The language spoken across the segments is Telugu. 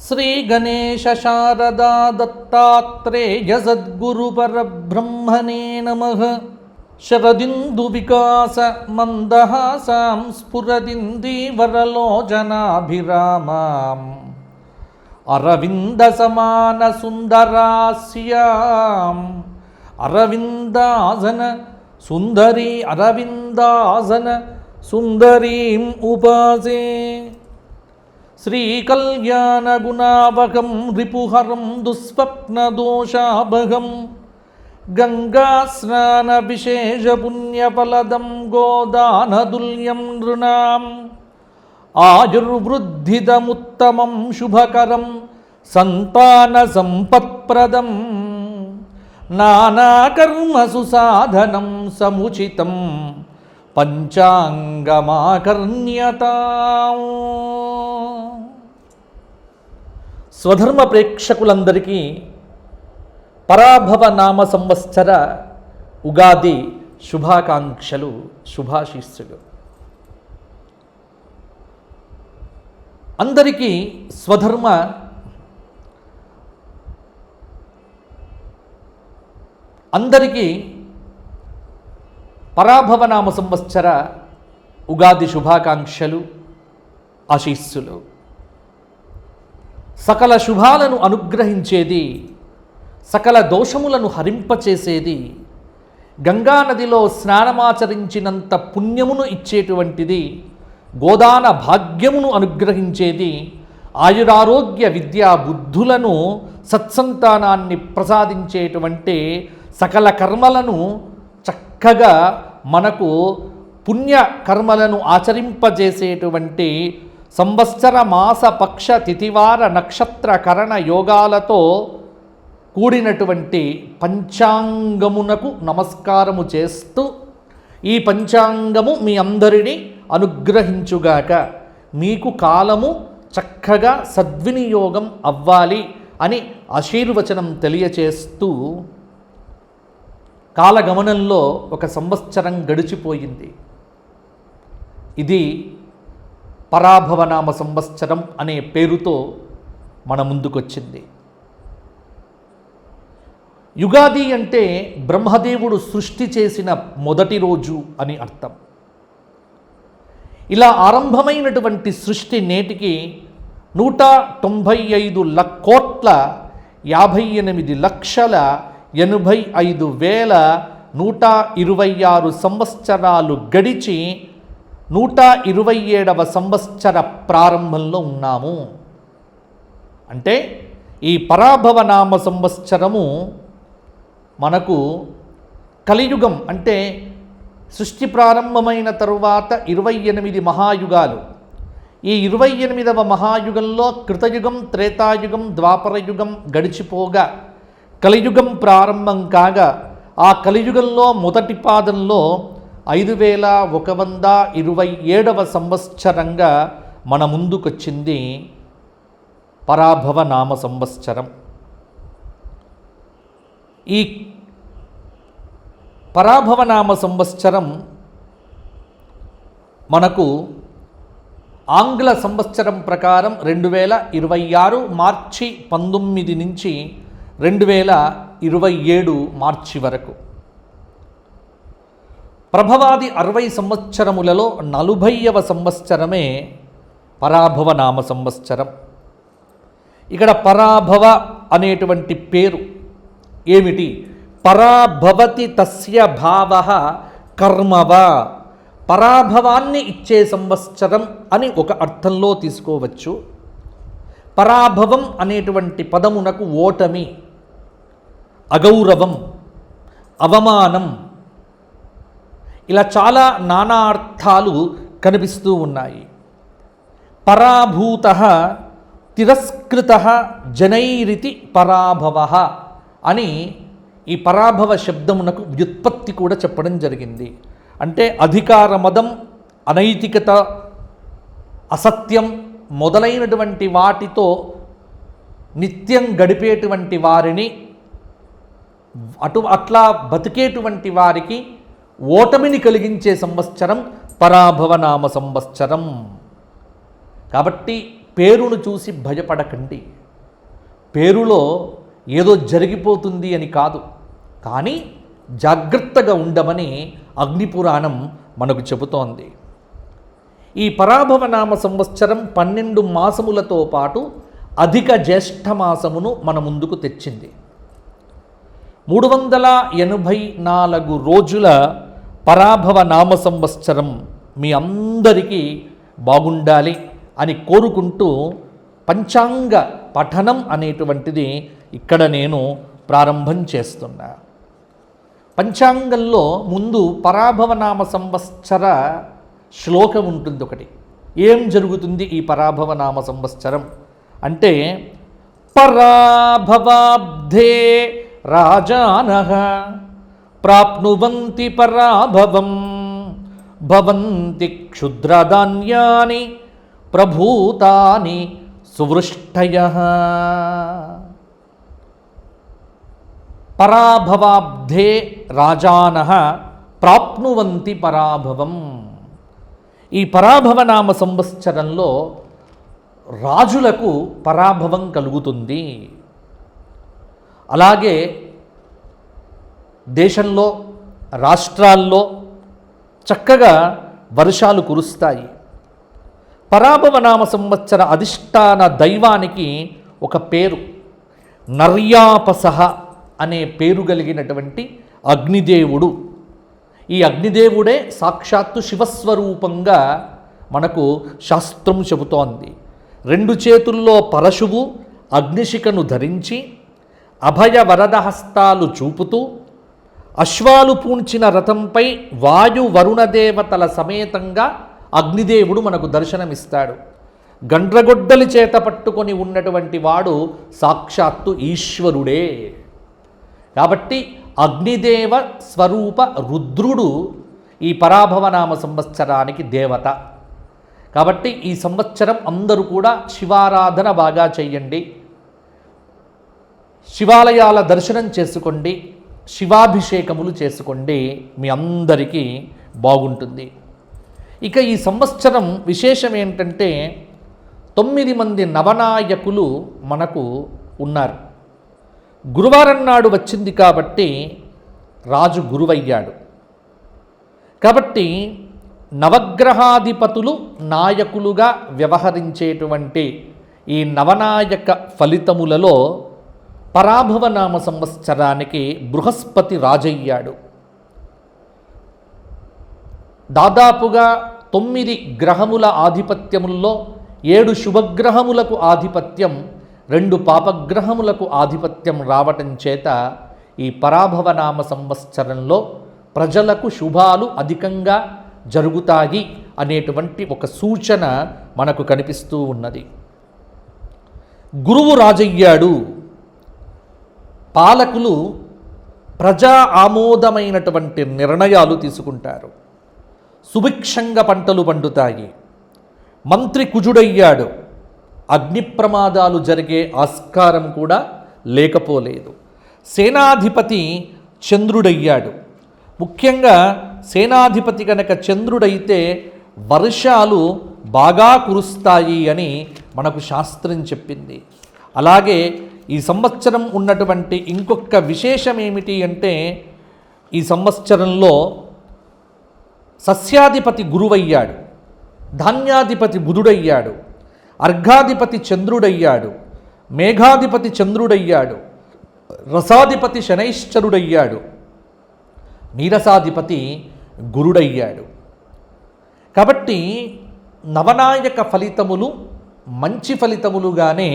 శ్రీ గణేశ శారదా దత్తాత్రేయ సద్గురు పరబ్రహ్మణే నమః. శరదిందు వికాస మందహాసాం స్ఫురదిందీవరలోచనాభిరామాం అరవింద సమాన సుందరాస్యాం అరవిందాసన సుందరీ అరవిందాసన సుందరీం ఉపాసే. శ్రీకళ్యాణగుణావహం రిపుహరం దుస్వప్నదోషాభగం గంగాస్నాన విశేషపుణ్యఫలదం గోదానతుల్యం నృణాం ఆయుర్వృద్ధిదముత్తమం శుభకరం సంతాన సంపత్ప్రదం నానాకర్మసు సాధనం సముచితం పంచాంగమాకర్ణ్యతాం. స్వధర్మ ప్రేక్షకులందరికీ పరాభవ నామ సంవత్సర ఉగాది శుభాకాంక్షలు, శుభాశీస్సులు. అందరికీ స్వధర్మ పరాభవ నామ సంవత్సర ఉగాది శుభాకాంక్షలు, ఆశీస్సులు. సకల శుభాలను అనుగ్రహించేది, సకల దోషములను హరింపచేసేది, గంగానదిలో స్నానమాచరించినంత పుణ్యమును ఇచ్చేటువంటిది, గోదాన భాగ్యమును అనుగ్రహించేది, ఆయురారోగ్య విద్యా బుద్ధులను సత్సంతానాన్ని ప్రసాదించేటువంటి, సకల కర్మలను చక్కగా మనకు పుణ్య కర్మలను ఆచరింపజేసేటువంటి, సంవత్సర మాస పక్ష తిథివార నక్షత్ర కరణ యోగాలతో కూడినటువంటి పంచాంగమునకు నమస్కారము చేస్తూ, ఈ పంచాంగము మీ అందరినీ అనుగ్రహించుగాక, మీకు కాలము చక్కగా సద్వినియోగం అవ్వాలి అని ఆశీర్వచనం తెలియచేస్తూ, కాలగమనంలో ఒక సంవత్సరం గడిచిపోయింది. ఇది పరాభవనామ సంవత్సరం అనే పేరుతో మన ముందుకొచ్చింది. యుగాది అంటే బ్రహ్మదేవుడు సృష్టి చేసిన మొదటి రోజు అని అర్థం. ఇలా ఆరంభమైనటువంటి సృష్టి నేటికి 195,88,85,126 సంవత్సరాలు గడిచి 127వ సంవత్సర ప్రారంభంలో ఉన్నాము. అంటే ఈ పరాభవ నామ సంవత్సరము మనకు కలియుగం, అంటే సృష్టి ప్రారంభమైన తరువాత 28 మహాయుగాలు. ఈ 28వ మహాయుగంలో కృతయుగం, త్రేతాయుగం, ద్వాపరయుగం గడిచిపోగా కలియుగం ప్రారంభం కాగా, ఆ కలియుగంలో మొదటి పాదంలో 5127వ సంవత్సరంగా మన ముందుకొచ్చింది పరాభవ నామ సంవత్సరం. ఈ పరాభవ నామ సంవత్సరం మనకు ఆంగ్ల సంవత్సరం ప్రకారం 2026 మార్చి 19 నుంచి 2027 మార్చి వరకు. ప్రభవాది 60 సంవత్సరములలో 40వ సంవత్సరమే పరాభవ నామ సంవత్సరం. ఇక్కడ పరాభవ అనేటువంటి పేరు ఏమిటి? పరాభవతి తస్య భావ కర్మవ, పరాభవాన్ని ఇచ్చే సంవత్సరం అని ఒక అర్థంలో తీసుకోవచ్చు. పరాభవం అనేటువంటి పదమునకు ఓటమి, అగౌరవం, అవమానం, ఇలా చాలా నానా అర్థాలు కనిపిస్తూ ఉన్నాయి. పరాభూత తిరస్కృత జనైరితి పరాభవ అని ఈ పరాభవ శబ్దమునకు వ్యుత్పత్తి కూడా చెప్పడం జరిగింది. అంటే అధికార మదం, అనైతికత, అసత్యం మొదలైనటువంటి వాటితో నిత్యం గడిపేటువంటి వారిని, అట్లా బతికేటువంటి వారికి ఓటమిని కలిగించే సంవత్సరం పరాభవనామ సంవత్సరం. కాబట్టి పేరును చూసి భయపడకండి. పేరులో ఏదో జరిగిపోతుంది అని కాదు, కానీ జాగ్రత్తగా ఉండమని అగ్నిపురాణం మనకు చెబుతోంది. ఈ పరాభవ నామ సంవత్సరం 12 మాసములతో పాటు అధిక జ్యేష్ఠ మాసమును మన ముందుకు తెచ్చింది. 384 రోజుల పరాభవ నామ సంవత్సరం మీ అందరికీ బాగుండాలి అని కోరుకుంటూ పంచాంగ పఠనం అనేటువంటిది ఇక్కడ నేను ప్రారంభం చేస్తున్నా. పంచాంగంలో ముందు పరాభవ నామ సంవత్సర శ్లోకం ఉంటుంది ఒకటి. ఏం జరుగుతుంది ఈ పరాభవ నామ సంవత్సరం అంటే, పరాభవాబ్ధే రాజానః ప్రాప్నువంతి పరాభవం భవంతి క్షుద్రధాన్యాని ప్రభూతాని సువృష్టయః. పరాభవాబ్ధే రాజానః ప్రాప్నువంతి పరాభవం. ఈ పరాభవ నామ సంవత్సరంలో రాజులకు పరాభవం కలుగుతుంది. అలాగే దేశంలో, రాష్ట్రాల్లో చక్కగా వర్షాలు కురుస్తాయి. పరాభవ నామ సంవత్సర అధిష్టాన దైవానికి ఒక పేరు, నర్యాపసహ అనే పేరు కలిగినటువంటి అగ్నిదేవుడు. ఈ అగ్నిదేవుడే సాక్షాత్తు శివస్వరూపంగా మనకు శాస్త్రం చెబుతోంది. 2 చేతుల్లో పరశువు అగ్నిశిఖను ధరించి అభయ వరద హస్తాలు చూపుతూ అశ్వాలు పూంచిన రథంపై వాయు వరుణ దేవతల సమేతంగా అగ్నిదేవుడు మనకు దర్శనమిస్తాడు. గండ్రగొడ్డలి చేత పట్టుకొని ఉన్నటువంటి వాడు సాక్షాత్తు ఈశ్వరుడే. కాబట్టి అగ్నిదేవ స్వరూప రుద్రుడు ఈ పరాభవనామ సంవత్సరానికి దేవత. కాబట్టి ఈ సంవత్సరం అందరూ కూడా శివారాధన బాగా చెయ్యండి, శివాలయాల దర్శనం చేసుకోండి, శివాభిషేకములు చేసుకోండి, మీ అందరికీ బాగుంటుంది. ఇక ఈ సంవత్సరం విశేషం ఏంటంటే 9 మంది నవనాయకులు మనకు ఉన్నారు. గురువారం నాడు వచ్చింది కాబట్టి రాజు గురువయ్యాడు. కాబట్టి నవగ్రహాధిపతులు నాయకులుగా వ్యవహరించేటువంటి ఈ నవనాయక ఫలితములలో పరాభవనామ సంవత్సరానికి బృహస్పతి రాజయ్యాడు. దాదాపుగా 9 గ్రహముల ఆధిపత్యముల్లో 7 శుభగ్రహములకు ఆధిపత్యం, 2 పాపగ్రహములకు ఆధిపత్యం రావటం చేత ఈ పరాభవనామ సంవత్సరంలో ప్రజలకు శుభాలు అధికంగా జరుగుతాయి అనేటువంటి ఒక సూచన మనకు కనిపిస్తూ ఉన్నది. గురువు రాజయ్యాడు. పాలకులు ప్రజా ఆమోదమైనటువంటి నిర్ణయాలు తీసుకుంటారు. సుభిక్షంగా పంటలు పండుతాయి. మంత్రి కుజుడయ్యాడు. అగ్ని ప్రమాదాలు జరిగే ఆస్కారం కూడా లేకపోలేదు. సేనాధిపతి చంద్రుడయ్యాడు. ముఖ్యంగా సేనాధిపతి కనుక చంద్రుడైతే వర్షాలు బాగా కురుస్తాయి అని మనకు శాస్త్రం చెప్పింది. అలాగే ఈ సంవత్సరం ఉన్నటువంటి ఇంకొక విశేషం ఏమిటి అంటే, ఈ సంవత్సరంలో సస్యాధిపతి గురువయ్యాడు, ధాన్యాధిపతి బుధుడయ్యాడు, అర్ఘాధిపతి చంద్రుడయ్యాడు, మేఘాధిపతి చంద్రుడయ్యాడు, రసాధిపతి శనైశ్చరుడయ్యాడు, నీరసాధిపతి గురుడయ్యాడు. కాబట్టి నవనాయక ఫలితములు మంచి ఫలితములుగానే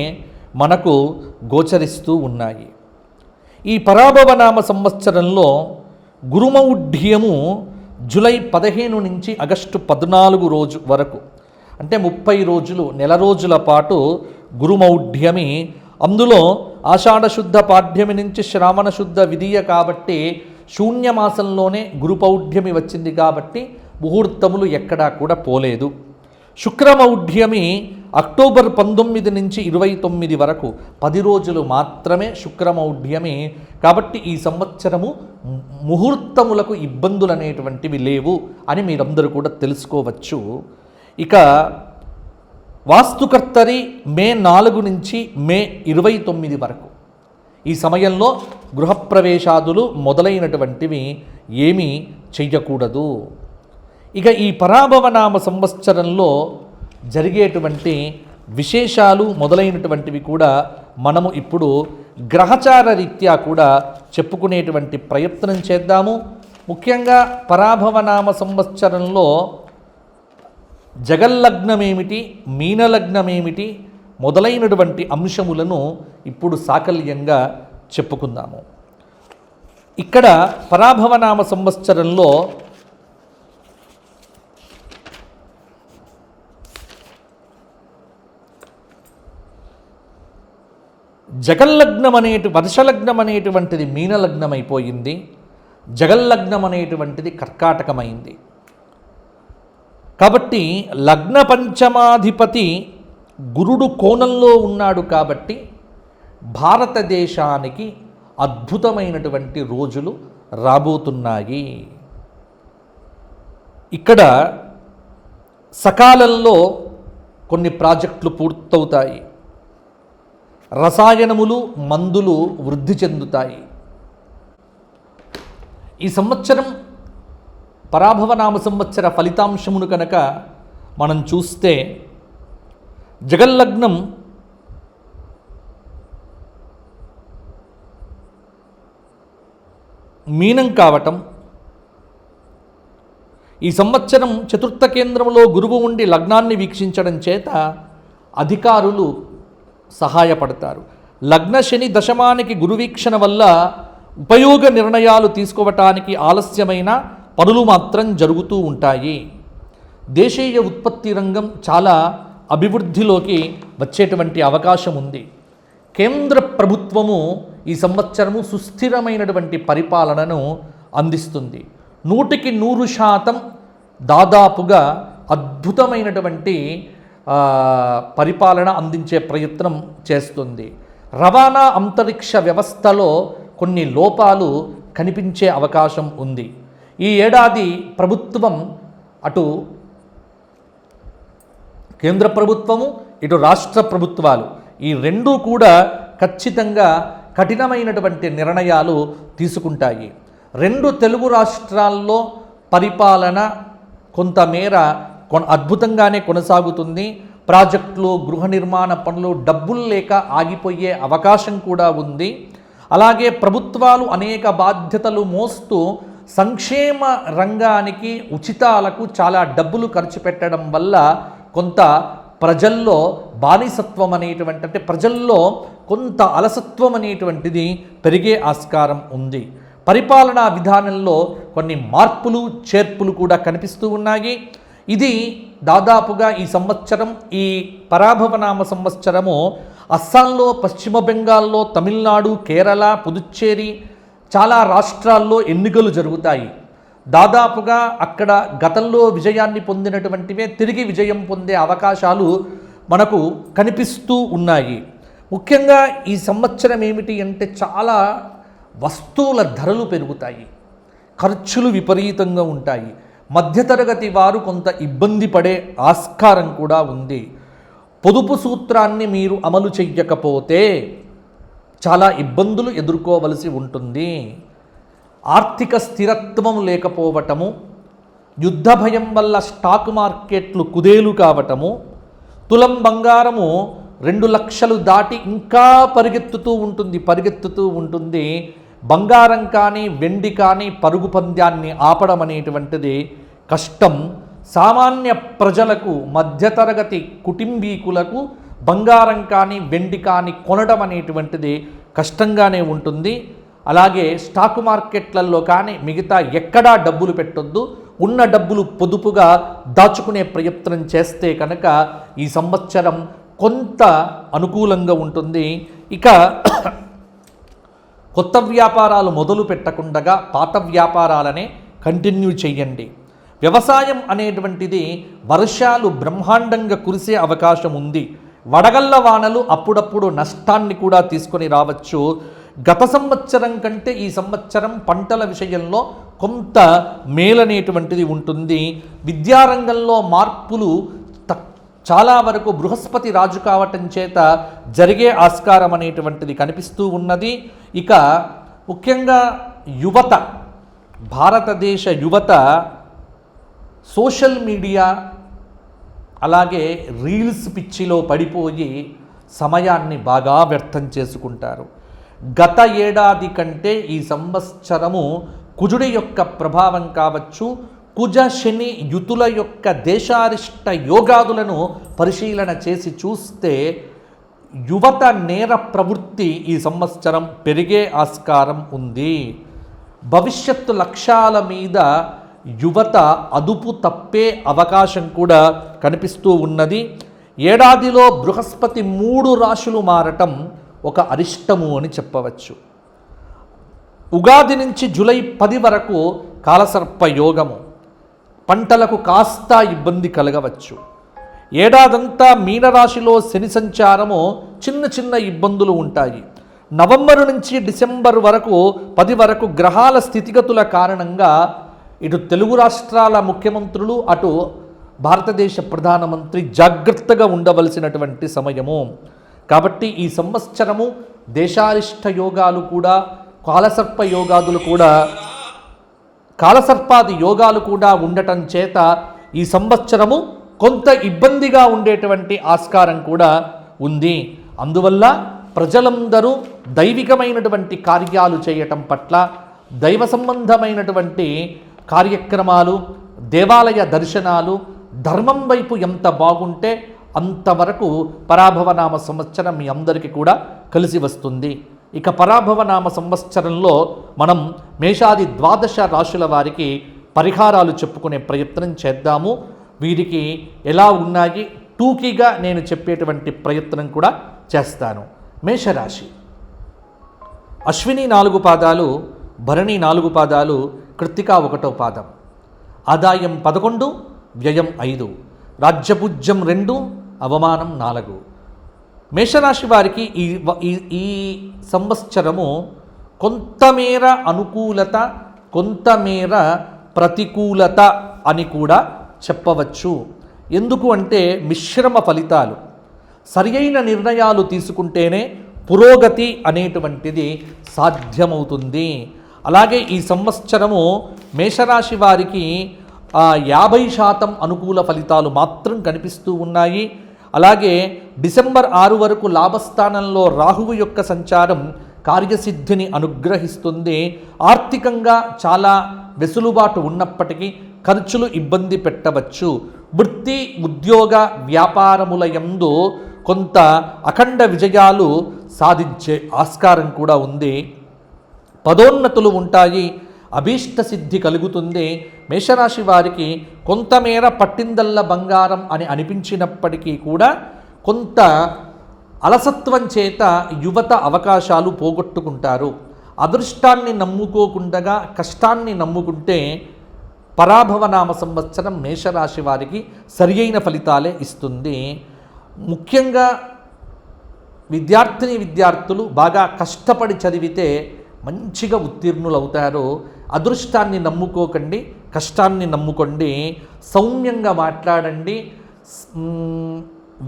మనకు గోచరిస్తూ ఉన్నాయి. ఈ పరాభవనామ సంవత్సరంలో గురుమౌఢ్యము జూలై 15 నుంచి ఆగస్టు 14 రోజు వరకు, అంటే 30 రోజులు, నెల రోజుల పాటు గురుమౌఢ్యమి. అందులో ఆషాఢశుద్ధ పాడ్యమి నుంచి శ్రావణ శుద్ధ విధియ కాబట్టి శూన్యమాసంలోనే గురుపౌఢ్యమి వచ్చింది కాబట్టి ముహూర్తములు ఎక్కడా కూడా పోలేదు. శుక్రమౌఢ్యమి అక్టోబర్ 19 నుంచి 29 వరకు 10 రోజులు మాత్రమే శుక్రమౌఢ్యమి. కాబట్టి ఈ సంవత్సరము ముహూర్తములకు ఇబ్బందులు అనేటువంటివి లేవు అని మీరందరూ కూడా తెలుసుకోవచ్చు. ఇక వాస్తుకర్తరి మే 4 నుంచి మే 29 వరకు. ఈ సమయంలో గృహప్రవేశాదులు మొదలైనటువంటివి ఏమీ చెయ్యకూడదు. ఇక ఈ పరాభవనామ సంవత్సరంలో జరిగేటువంటి విశేషాలు మొదలైనటువంటివి కూడా మనము ఇప్పుడు గ్రహచార రీత్యా కూడా చెప్పుకునేటువంటి ప్రయత్నం చేద్దాము. ముఖ్యంగా పరాభవనామ సంవత్సరంలో జగల్లగ్నమేమిటి, మీనలగ్నమేమిటి మొదలైనటువంటి అంశములను ఇప్పుడు సాకల్యంగా చెప్పుకుందాము. ఇక్కడ పరాభవనామ సంవత్సరంలో జగల్లగ్నం వర్షలగ్నం అనేటువంటిది మీనలగ్నం అయిపోయింది, జగల్లగ్నం అనేటువంటిది కర్కాటకమైంది. కాబట్టి లగ్న పంచమాధిపతి గురుడు కోణంలో ఉన్నాడు కాబట్టి భారతదేశానికి అద్భుతమైనటువంటి రోజులు రాబోతున్నాయి. ఇక్కడ సకాలంలో కొన్ని ప్రాజెక్టులు పూర్తవుతాయి, రసాయనములు మందులు వృద్ధి చెందుతాయి. ఈ సంవత్సరం పరాభవనామ సంవత్సర ఫలితాంశమును కనుక మనం చూస్తే జగల్లగ్నం మీనం కావటం, ఈ సంవత్సరం చతుర్థ కేంద్రంలో గురువు ఉండి లగ్నాన్ని వీక్షించడం చేత అధికారులు సహాయపడతారు. లగ్న శని దశమానికి గురువీక్షణ వల్ల ఉపయోగ నిర్ణయాలు తీసుకోవటానికి ఆలస్యమైన పనులు మాత్రం జరుగుతూ ఉంటాయి. దేశీయ ఉత్పత్తి రంగం చాలా అభివృద్ధిలోకి వచ్చేటువంటి అవకాశం ఉంది. కేంద్ర ప్రభుత్వము ఈ సంవత్సరము సుస్థిరమైనటువంటి పరిపాలనను అందిస్తుంది. 100% దాదాపుగా అద్భుతమైనటువంటి పరిపాలన అందించే ప్రయత్నం చేస్తుంది. రవాణా అంతరిక్ష వ్యవస్థలో కొన్ని లోపాలు కనిపించే అవకాశం ఉంది. ఈ ఏడాది ప్రభుత్వం, అటు కేంద్ర ప్రభుత్వము ఇటు రాష్ట్ర ప్రభుత్వాలు ఈ రెండూ కూడా ఖచ్చితంగా కఠినమైనటువంటి నిర్ణయాలు తీసుకుంటాయి. 2 తెలుగు రాష్ట్రాల్లో పరిపాలన కొంతమేర అద్భుతంగానే కొనసాగుతుంది. ప్రాజెక్టులు, గృహ నిర్మాణ పనులు డబ్బులు లేక ఆగిపోయే అవకాశం కూడా ఉంది. అలాగే ప్రభుత్వాలు అనేక బాధ్యతలు మోస్తూ సంక్షేమ రంగానికి ఉచితాలకు చాలా డబ్బులు ఖర్చు పెట్టడం వల్ల కొంత ప్రజల్లో బానిసత్వం అనేటువంటి, అంటే ప్రజల్లో కొంత అలసత్వం అనేటువంటిది పెరిగే ఆస్కారం ఉంది. పరిపాలనా విధానంలో కొన్ని మార్పులు చేర్పులు కూడా కనిపిస్తూ ఉన్నాయి. ఇది దాదాపుగా ఈ సంవత్సరం, ఈ పరాభవనామ సంవత్సరము అస్సాంలో, పశ్చిమ బెంగాల్లో, తమిళనాడు, కేరళ, పుదుచ్చేరి చాలా రాష్ట్రాల్లో ఎన్నికలు జరుగుతాయి. దాదాపుగా అక్కడ గతంలో విజయాన్ని పొందినటువంటివే తిరిగి విజయం పొందే అవకాశాలు మనకు కనిపిస్తూ ఉన్నాయి. ముఖ్యంగా ఈ సంవత్సరం ఏమిటి అంటే చాలా వస్తువుల ధరలు పెరుగుతాయి, ఖర్చులు విపరీతంగా ఉంటాయి. మధ్యతరగతి వారు కొంత ఇబ్బంది పడే ఆస్కారం కూడా ఉంది. పొదుపు సూత్రాన్ని మీరు అమలు చెయ్యకపోతే చాలా ఇబ్బందులు ఎదుర్కోవలసి ఉంటుంది. ఆర్థిక స్థిరత్వం లేకపోవటము, యుద్ధ భయం వల్ల స్టాక్ మార్కెట్లు కుదేలు కావటము, తులం బంగారము 2 లక్షలు దాటి ఇంకా పరిగెత్తుతూ ఉంటుంది. బంగారం కానీ వెండి కానీ పరుగు పంద్యాన్ని ఆపడం అనేటువంటిది కష్టం. సామాన్య ప్రజలకు, మధ్యతరగతి కుటుంబీకులకు బంగారం కానీ వెండి కానీ కొనడం అనేటువంటిది కష్టంగానే ఉంటుంది. అలాగే స్టాక్ మార్కెట్లలో కానీ మిగతా ఎక్కడా డబ్బులు పెట్టొద్దు. ఉన్న డబ్బులు పొదుపుగా దాచుకునే ప్రయత్నం చేస్తే కనుక ఈ సంవత్సరం కొంత అనుకూలంగా ఉంటుంది. ఇక కొత్త వ్యాపారాలు మొదలు పెట్టకుండా పాత వ్యాపారాలనే కంటిన్యూ చేయండి. వ్యవసాయం అనేటువంటిది వర్షాలు బ్రహ్మాండంగా కురిసే అవకాశం ఉంది. వడగళ్ల వానలు అప్పుడప్పుడు నష్టాన్ని కూడా తీసుకొని రావచ్చు. గత సంవత్సరం కంటే ఈ సంవత్సరం పంటల విషయంలో కొంత మేలనేటువంటిది ఉంటుంది. విద్యారంగంలో మార్పులు చాలా వరకు బృహస్పతి రాజు కావటం చేత జరిగే ఆస్కారం అనేటువంటిది కనిపిస్తూ ఉన్నది. ఇక ముఖ్యంగా యువత, భారతదేశ యువత సోషల్ మీడియా అలాగే రీల్స్ పిచ్చిలో పడిపోయి సమయాన్ని బాగా వ్యర్థం చేసుకుంటారు. గత ఏడాది కంటే ఈ సంవత్సరము కుజుడి యొక్క ప్రభావం కావచ్చు, కుజ శని యుతుల యొక్క దేశారిష్ట యోగాదులను పరిశీలన చేసి చూస్తే యువత నేర ప్రవృత్తి ఈ సంవత్సరం పెరిగే ఆస్కారం ఉంది. భవిష్యత్తు లక్ష్యాల మీద యువత అదుపు తప్పే అవకాశం కూడా కనిపిస్తూ ఉన్నది. ఏడాదిలో బృహస్పతి 3 రాశులు మారటం ఒక అరిష్టము అని చెప్పవచ్చు. ఉగాది నుంచి జూలై 10 వరకు కాలసర్ప యోగము, పంటలకు కాస్త ఇబ్బంది కలగవచ్చు. ఏడాదంతా మీనరాశిలో శని సంచారము చిన్న చిన్న ఇబ్బందులు ఉంటాయి. నవంబరు నుంచి డిసెంబర్ వరకు 10 వరకు గ్రహాల స్థితిగతుల కారణంగా ఇటు తెలుగు రాష్ట్రాల ముఖ్యమంత్రులు అటు భారతదేశ ప్రధానమంత్రి జాగ్రత్తగా ఉండవలసినటువంటి సమయము. కాబట్టి ఈ సంవత్సరము దేశారిష్ట యోగాలు కూడా, కాలసర్పాది యోగాలు కూడా ఉండటం చేత ఈ సంవత్సరము కొంత ఇబ్బందిగా ఉండేటువంటి ఆస్కారం కూడా ఉంది. అందువల్ల ప్రజలందరూ దైవికమైనటువంటి కార్యాలు చేయటం పట్ల, దైవ సంబంధమైనటువంటి కార్యక్రమాలు, దేవాలయ దర్శనాలు, ధర్మం వైపు ఎంత బాగుంటే అంతవరకు పరాభవనామ సంవత్సరం మీ అందరికీ కూడా కలిసి వస్తుంది. ఇక పరాభవనామ సంవత్సరంలో మనం మేషాది 12 రాశుల వారికి పరిహారాలు చెప్పుకునే ప్రయత్నం చేద్దాము. వీరికి ఎలా ఉన్నాయి టూకీగా నేను చెప్పేటువంటి ప్రయత్నం కూడా చేస్తాను. మేషరాశి, అశ్విని 4 పాదాలు, భరణి 4 పాదాలు, కృత్తిక 1వ పాదం. ఆదాయం 11, వ్యయం 5, రాజ్యపూజ్యం 2, అవమానం 4. మేషరాశి వారికి ఈ సంవత్సరము కొంతమేర అనుకూలత, కొంతమేర ప్రతికూలత అని కూడా చెప్పవచ్చు. ఎందుకు అంటే మిశ్రమ ఫలితాలు. సరియైన నిర్ణయాలు తీసుకుంటేనే పురోగతి అనేటువంటిది సాధ్యమవుతుంది. అలాగే ఈ సంవత్సరము మేషరాశి వారికి 50% అనుకూల ఫలితాలు మాత్రం కనిపిస్తూ ఉన్నాయి. అలాగే డిసెంబర్ 6 వరకు లాభస్థానంలో రాహువు యొక్క సంచారం కార్యసిద్ధిని అనుగ్రహిస్తుంది. ఆర్థికంగా చాలా వెసులుబాటు ఉన్నప్పటికీ ఖర్చులు ఇబ్బంది పెట్టవచ్చు. వృత్తి, ఉద్యోగ, వ్యాపారముల యందు కొంత అఖండ విజయాలు సాధించే ఆస్కారం కూడా ఉంది. పదోన్నతులు ఉంటాయి, అభీష్ట సిద్ధి కలుగుతుంది. మేషరాశి వారికి కొంతమేర పట్టిందల్ల బంగారం అని అనిపించినప్పటికీ కూడా కొంత అలసత్వం చేత యువత అవకాశాలు పోగొట్టుకుంటారు. అదృష్టాన్ని నమ్ముకోకుండా కష్టాన్ని నమ్ముకుంటే పరాభవనామ సంవత్సరం మేషరాశి వారికి సరియైన ఫలితాలే ఇస్తుంది. ముఖ్యంగా విద్యార్థులు బాగా కష్టపడి చదివితే మంచిగా ఉత్తీర్ణులవుతారు. అదృష్టాన్ని నమ్ముకోకండి, కష్టాన్ని నమ్ముకోండి. సౌమ్యంగా మాట్లాడండి,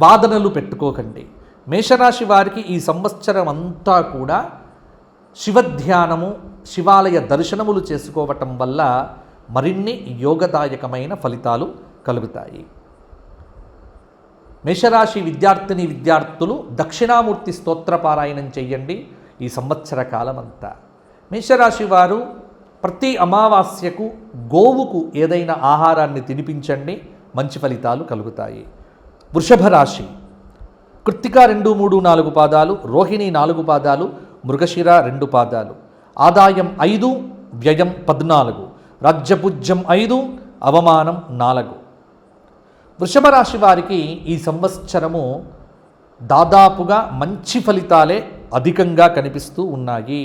వాదనలు పెట్టుకోకండి. మేషరాశి వారికి ఈ సంవత్సరం అంతా కూడా శివధ్యానము, శివాలయ దర్శనములు చేసుకోవటం వల్ల మరిన్ని యోగదాయకమైన ఫలితాలు కలుగుతాయి. మేషరాశి విద్యార్థులు దక్షిణామూర్తి స్తోత్రపారాయణం చెయ్యండి ఈ సంవత్సర కాలమంతా. మేషరాశి వారు ప్రతి అమావాస్యకు గోవుకు ఏదైనా ఆహారాన్ని తినిపించండి, మంచి ఫలితాలు కలుగుతాయి. వృషభ రాశి, కృత్తిక 2, 3, 4 పాదాలు, రోహిణి 4 పాదాలు, మృగశిర 2 పాదాలు. ఆదాయం 5, వ్యయం 14, రాజ్యపూజ్యం 5, అవమానం 4. వృషభ రాశి వారికి ఈ సంవత్సరము దాదాపుగా మంచి ఫలితాలే అధికంగా కనిపిస్తూ ఉన్నాయి.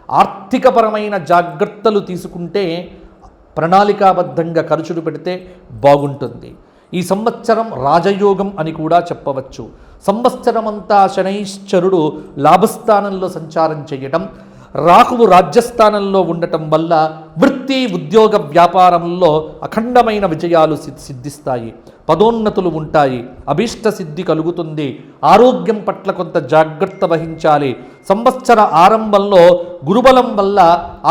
ఆర్థికపరమైన జాగ్రత్తలు తీసుకుంటే, ప్రణాళికాబద్ధంగా ఖర్చులు పెడితే బాగుంటుంది. ఈ సంవత్సరం రాజయోగం అని కూడా చెప్పవచ్చు. సంవత్సరమంతా శనైశ్చరుడు లాభస్థానంలో సంచారం చేయటం, రాహువు రాజ్యస్థానంలో ఉండటం వల్ల వృత్తి ఉద్యోగ వ్యాపారంలో అఖండమైన విజయాలు సిద్ధిస్తాయి, పదోన్నతులు ఉంటాయి, అభీష్ట సిద్ధి కలుగుతుంది. ఆరోగ్యం పట్ల కొంత జాగ్రత్త వహించాలి. సంవత్సర ఆరంభంలో గురుబలం వల్ల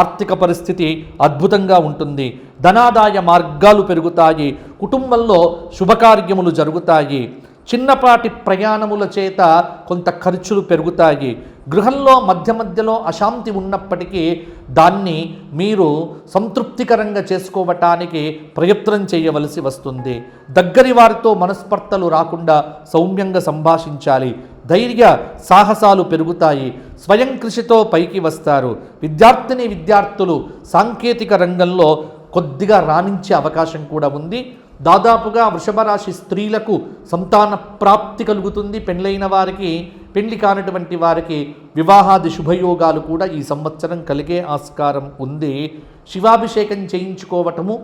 ఆర్థిక పరిస్థితి అద్భుతంగా ఉంటుంది. ధనాదాయ మార్గాలు పెరుగుతాయి. కుటుంబంలో శుభకార్యములు జరుగుతాయి. చిన్నపాటి ప్రయాణముల చేత కొంత ఖర్చులు పెరుగుతాయి. గృహంలో మధ్య మధ్యలో అశాంతి ఉన్నప్పటికీ దాన్ని మీరు సంతృప్తికరంగా చేసుకోవటానికి ప్రయత్నం చేయవలసి వస్తుంది. దగ్గరి వారితో మనస్పర్ధలు రాకుండా సౌమ్యంగా సంభాషించాలి. ధైర్య సాహసాలు పెరుగుతాయి. స్వయం కృషితో పైకి వస్తారు. విద్యార్థులు సాంకేతిక రంగంలో కొద్దిగా రాణించే అవకాశం కూడా ఉంది. దాదాపుగా వృషభ రాశి స్త్రీలకు సంతాన ప్రాప్తి కలుగుతుంది. పెళ్ళైన వారికి, పెళ్లి కానటువంటి వారికి వివాహాది శుభయోగాలు కూడా ఈ సంవత్సరం కలిగే ఆస్కారం ఉంది. శివాభిషేకం చేయించుకోవటము,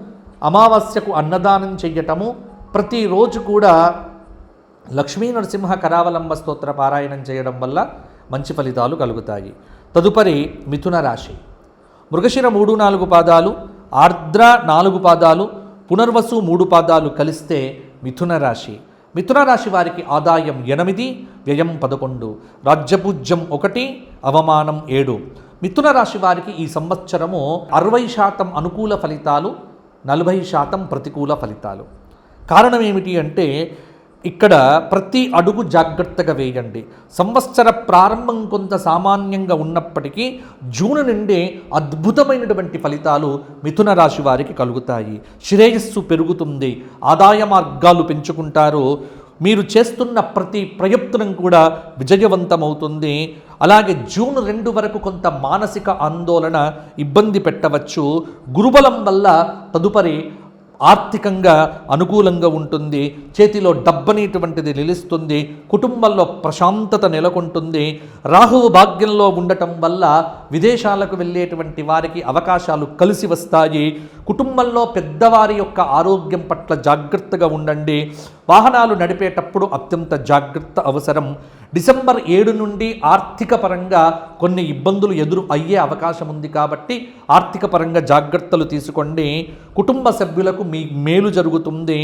అమావాస్యకు అన్నదానం చెయ్యటము, ప్రతిరోజు కూడా లక్ష్మీ నరసింహ కరావలంబ స్తోత్ర పారాయణం చేయడం వల్ల మంచి ఫలితాలు కలుగుతాయి. తదుపరి మిథున రాశి. మృగశిర 3-4 పాదాలు, ఆర్ద్ర 4 పాదాలు, పునర్వసు 3 పాదాలు కలిస్తే మిథున రాశి. మిథున రాశి వారికి ఆదాయం 8, వ్యయం 11, రాజ్యపూజ్యం 1, అవమానం 7. మిథున రాశి వారికి ఈ సంవత్సరము 60% అనుకూల ఫలితాలు, 40% ప్రతికూల ఫలితాలు. కారణం ఏమిటి అంటే ఇక్కడ ప్రతి అడుగు జాగ్రత్తగా వేయండి. సంవత్సర ప్రారంభం కొంత సామాన్యంగా ఉన్నప్పటికీ జూన్ నుండి అద్భుతమైనటువంటి ఫలితాలు మిథున రాశి వారికి కలుగుతాయి. శ్రేయస్సు పెరుగుతుంది. ఆదాయ మార్గాలు పెంచుకుంటారు. మీరు చేస్తున్న ప్రతి ప్రయత్నం కూడా విజయవంతమవుతుంది. అలాగే జూన్ 2 వరకు కొంత మానసిక ఆందోళన ఇబ్బంది పెట్టవచ్చు. గురుబలం వల్ల తదుపరి ఆర్థికంగా అనుకూలంగా ఉంటుంది. చేతిలో డబ్బనేటువంటిది నిలుస్తుంది. కుటుంబంలో ప్రశాంతత నెలకొంటుంది. రాహువు భాగ్యంలో ఉండటం వల్ల విదేశాలకు వెళ్ళేటువంటి వారికి అవకాశాలు కలిసి వస్తాయి. కుటుంబంలో పెద్దవారి యొక్క ఆరోగ్యం పట్ల జాగ్రత్తగా ఉండండి. వాహనాలు నడిపేటప్పుడు అత్యంత జాగ్రత్త అవసరం. డిసెంబర్ 7 నుండి ఆర్థిక పరంగా కొన్ని ఇబ్బందులు ఎదురు అయ్యే అవకాశం ఉంది కాబట్టి ఆర్థిక పరంగా జాగ్రత్తలు తీసుకోండి. కుటుంబ సభ్యులకు మీ మేలు జరుగుతుంది.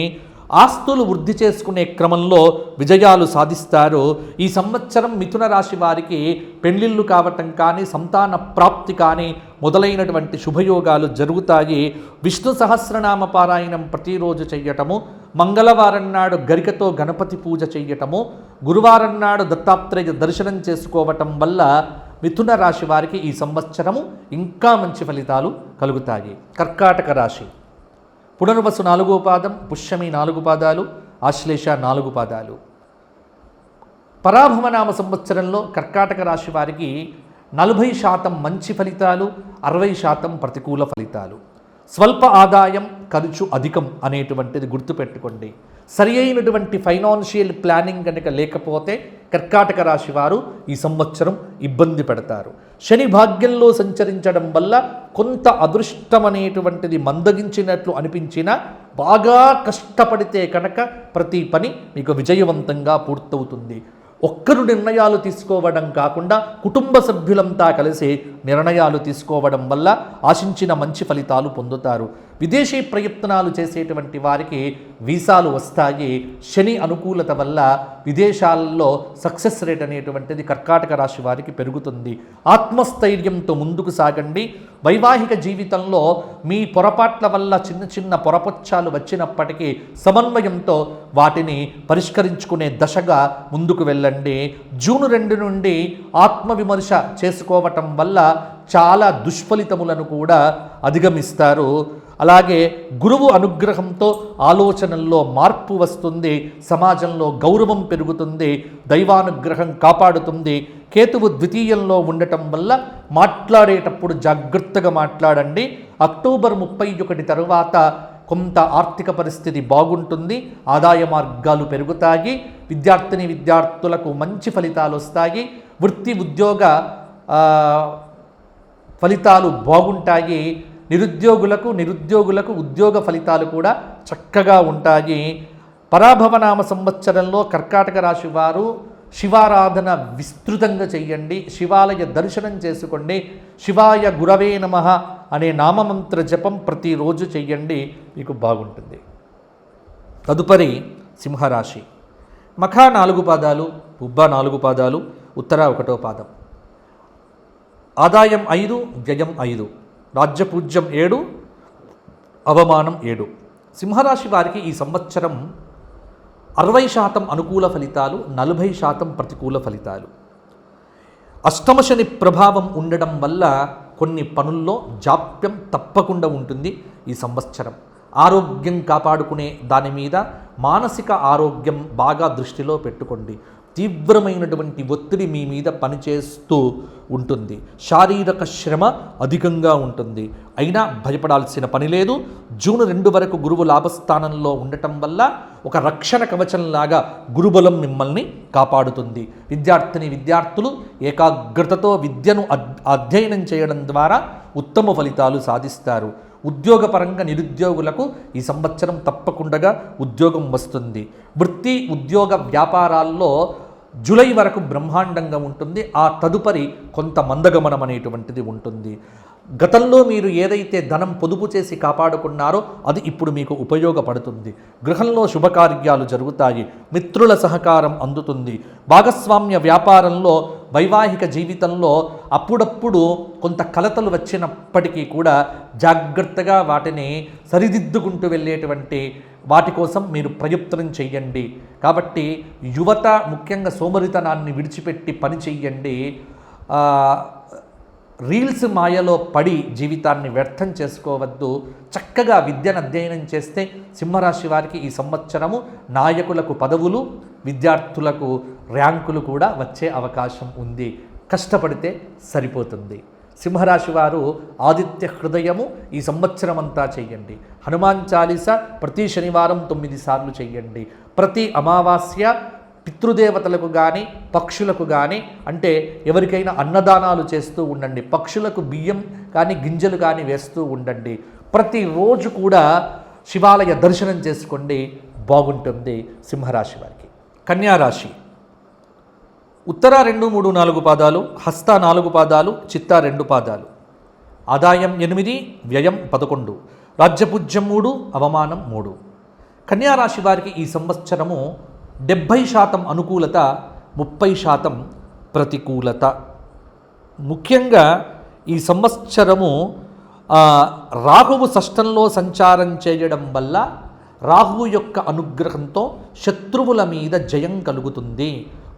ఆస్తులు వృద్ధి చేసుకునే క్రమంలో విజయాలు సాధిస్తారు. ఈ సంవత్సరం మిథున రాశి వారికి పెళ్లిళ్ళు కావటం కానీ, సంతాన ప్రాప్తి కానీ మొదలైనటువంటి శుభయోగాలు జరుగుతాయి. విష్ణు సహస్రనామ పారాయణం ప్రతిరోజు చెయ్యటము, మంగళవారం నాడు గరికతో గణపతి పూజ చెయ్యటము, గురువారం నాడు దత్తాత్రేయ దర్శనం చేసుకోవటం వల్ల మిథున రాశి వారికి ఈ సంవత్సరము ఇంకా మంచి ఫలితాలు కలుగుతాయి. కర్కాటక రాశి. పునర్వసు 4వ పాదం, పుష్యమి 4 పాదాలు, ఆశ్లేష 4 పాదాలు. పరాభవనామ సంవత్సరంలో కర్కాటక రాశి వారికి 40% మంచి ఫలితాలు, 60% ప్రతికూల ఫలితాలు. స్వల్ప ఆదాయం, ఖర్చు అధికం అనేటువంటిది గుర్తుపెట్టుకోండి. సరి అయినటువంటి ఫైనాన్షియల్ ప్లానింగ్ కనుక లేకపోతే కర్కాటక రాశి వారు ఈ సంవత్సరం ఇబ్బంది పడతారు. శని భాగ్యంలో సంచరించడం వల్ల కొంత అదృష్టం అనేటువంటిది మందగించినట్లు అనిపించినా బాగా కష్టపడితే కనుక ప్రతి పని మీకు విజయవంతంగా పూర్తవుతుంది. ఒక్కరు నిర్ణయాలు తీసుకోవడం కాకుండా కుటుంబ సభ్యులంతా కలిసి నిర్ణయాలు తీసుకోవడం వల్ల ఆశించిన మంచి ఫలితాలు పొందుతారు. విదేశీ ప్రయత్నాలు చేసేటువంటి వారికి వీసాలు వస్తాయి. శని అనుకూలత వల్ల విదేశాల్లో సక్సెస్ రేట్ అనేటువంటిది కర్కాటక రాశి వారికి పెరుగుతుంది. ఆత్మస్థైర్యంతో ముందుకు సాగండి. వైవాహిక జీవితంలో మీ పొరపాట్ల వల్ల చిన్న చిన్న పొరపొచ్చాలు వచ్చినప్పటికీ సమన్వయంతో వాటిని పరిష్కరించుకునే దశగా ముందుకు వెళ్ళండి. జూన్ 2 నుండి ఆత్మవిమర్శ చేసుకోవటం వల్ల చాలా దుష్ఫలితములను కూడా అధిగమిస్తారు. అలాగే గురువు అనుగ్రహంతో ఆలోచనల్లో మార్పు వస్తుంది. సమాజంలో గౌరవం పెరుగుతుంది. దైవానుగ్రహం కాపాడుతుంది. కేతువు ద్వితీయంలో ఉండటం వల్ల మాట్లాడేటప్పుడు జాగ్రత్తగా మాట్లాడండి. అక్టోబర్ 31 తరువాత కొంత ఆర్థిక పరిస్థితి బాగుంటుంది. ఆదాయ మార్గాలు పెరుగుతాయి. విద్యార్థులకు మంచి ఫలితాలు వస్తాయి. వృత్తి ఉద్యోగ ఫలితాలు బాగుంటాయి. నిరుద్యోగులకు ఉద్యోగ ఫలితాలు కూడా చక్కగా ఉంటాయి. పరాభవనామ సంవత్సరంలో కర్కాటక రాశి వారు శివారాధన విస్తృతంగా చెయ్యండి, శివాలయ దర్శనం చేసుకోండి, శివాయ గురవే నమః అనే నామమంత్ర జపం ప్రతిరోజు చెయ్యండి, మీకు బాగుంటుంది. తదుపరి సింహరాశి. మఖ 4 పాదాలు, ఉబ్బ 4 పాదాలు, ఉత్తర 1వ పాదం. ఆదాయం 5, వ్యయం 5, రాజ్యపూజ్యం 7, అవమానం 7. సింహరాశి వారికి ఈ సంవత్సరం 60% అనుకూల ఫలితాలు, 40% ప్రతికూల ఫలితాలు. అష్టమ శని ప్రభావం ఉండడం వల్ల కొన్ని పనుల్లో జాప్యం తప్పకుండా ఉంటుంది ఈ సంవత్సరం. ఆరోగ్యం కాపాడుకునే దాని మీద మానసిక ఆరోగ్యం బాగా దృష్టిలో పెట్టుకోండి. తీవ్రమైనటువంటి ఒత్తిడి మీ మీద పనిచేస్తూ ఉంటుంది. శారీరక శ్రమ అధికంగా ఉంటుంది. అయినా భయపడాల్సిన పని లేదు. జూన్ 2 వరకు గురువు లాభస్థానంలో ఉండటం వల్ల ఒక రక్షణ కవచంలాగా గురుబలం మిమ్మల్ని కాపాడుతుంది. విద్యార్థులు ఏకాగ్రతతో విద్యను అధ్యయనం చేయడం ద్వారా ఉత్తమ ఫలితాలు సాధిస్తారు. ఉద్యోగపరంగా నిరుద్యోగులకు ఈ సంవత్సరం తప్పకుండా ఉద్యోగం వస్తుంది. వృత్తి, ఉద్యోగ, వ్యాపారాల్లో జూలై వరకు బ్రహ్మాండంగా ఉంటుంది. ఆ తదుపరి కొంత మందగమనం అనేటువంటిది ఉంటుంది. గతంలో మీరు ఏదైతే ధనం పొదుపు చేసి కాపాడుకున్నారో అది ఇప్పుడు మీకు ఉపయోగపడుతుంది. గృహంలో శుభకార్యాలు జరుగుతాయి. మిత్రుల సహకారం అందుతుంది. భాగస్వామ్య వ్యాపారంలో, వైవాహిక జీవితంలో అప్పుడప్పుడు కొంత కలతలు వచ్చినప్పటికీ కూడా జాగ్రత్తగా వాటిని సరిదిద్దుకుంటూ వెళ్ళేటువంటి వాటి కోసం మీరు ప్రయత్నం చెయ్యండి. కాబట్టి యువత ముఖ్యంగా సోమరితనాన్ని విడిచిపెట్టి పని చెయ్యండి. రీల్స్ మాయలో పడి జీవితాన్ని వ్యర్థం చేసుకోవద్దు. చక్కగా విద్యను అధ్యయనం చేస్తే సింహరాశి వారికి ఈ సంవత్సరము నాయకులకు పదవులు, విద్యార్థులకు ర్యాంకులు కూడా వచ్చే అవకాశం ఉంది. కష్టపడితే సరిపోతుంది. సింహరాశి వారు ఆదిత్య హృదయము ఈ సంవత్సరం అంతా చెయ్యండి. హనుమాన్ చాలీసా ప్రతి శనివారం 9 సార్లు చెయ్యండి. ప్రతి అమావాస్య పితృదేవతలకు కానీ పక్షులకు కానీ, అంటే ఎవరికైనా అన్నదానాలు చేస్తూ ఉండండి. పక్షులకు బియ్యం కానీ గింజలు కానీ వేస్తూ ఉండండి. ప్రతిరోజు కూడా శివాలయ దర్శనం చేసుకోండి, బాగుంటుంది సింహరాశి వారికి. కన్యారాశి. ఉత్తర 2, 3, 4 పాదాలు, హస్త 4 పాదాలు, చిత్త 2 పాదాలు. ఆదాయం 8, వ్యయం 11, రాజ్యపూజ్యం 3, అవమానం 3. కన్యారాశి వారికి ఈ సంవత్సరము 70% అనుకూలత, 30% ప్రతికూలత. ముఖ్యంగా ఈ సంవత్సరము రాహువు షష్ఠంలో సంచారం చేయడం వల్ల రాహువు యొక్క అనుగ్రహంతో శత్రువుల మీద జయం కలుగుతుంది.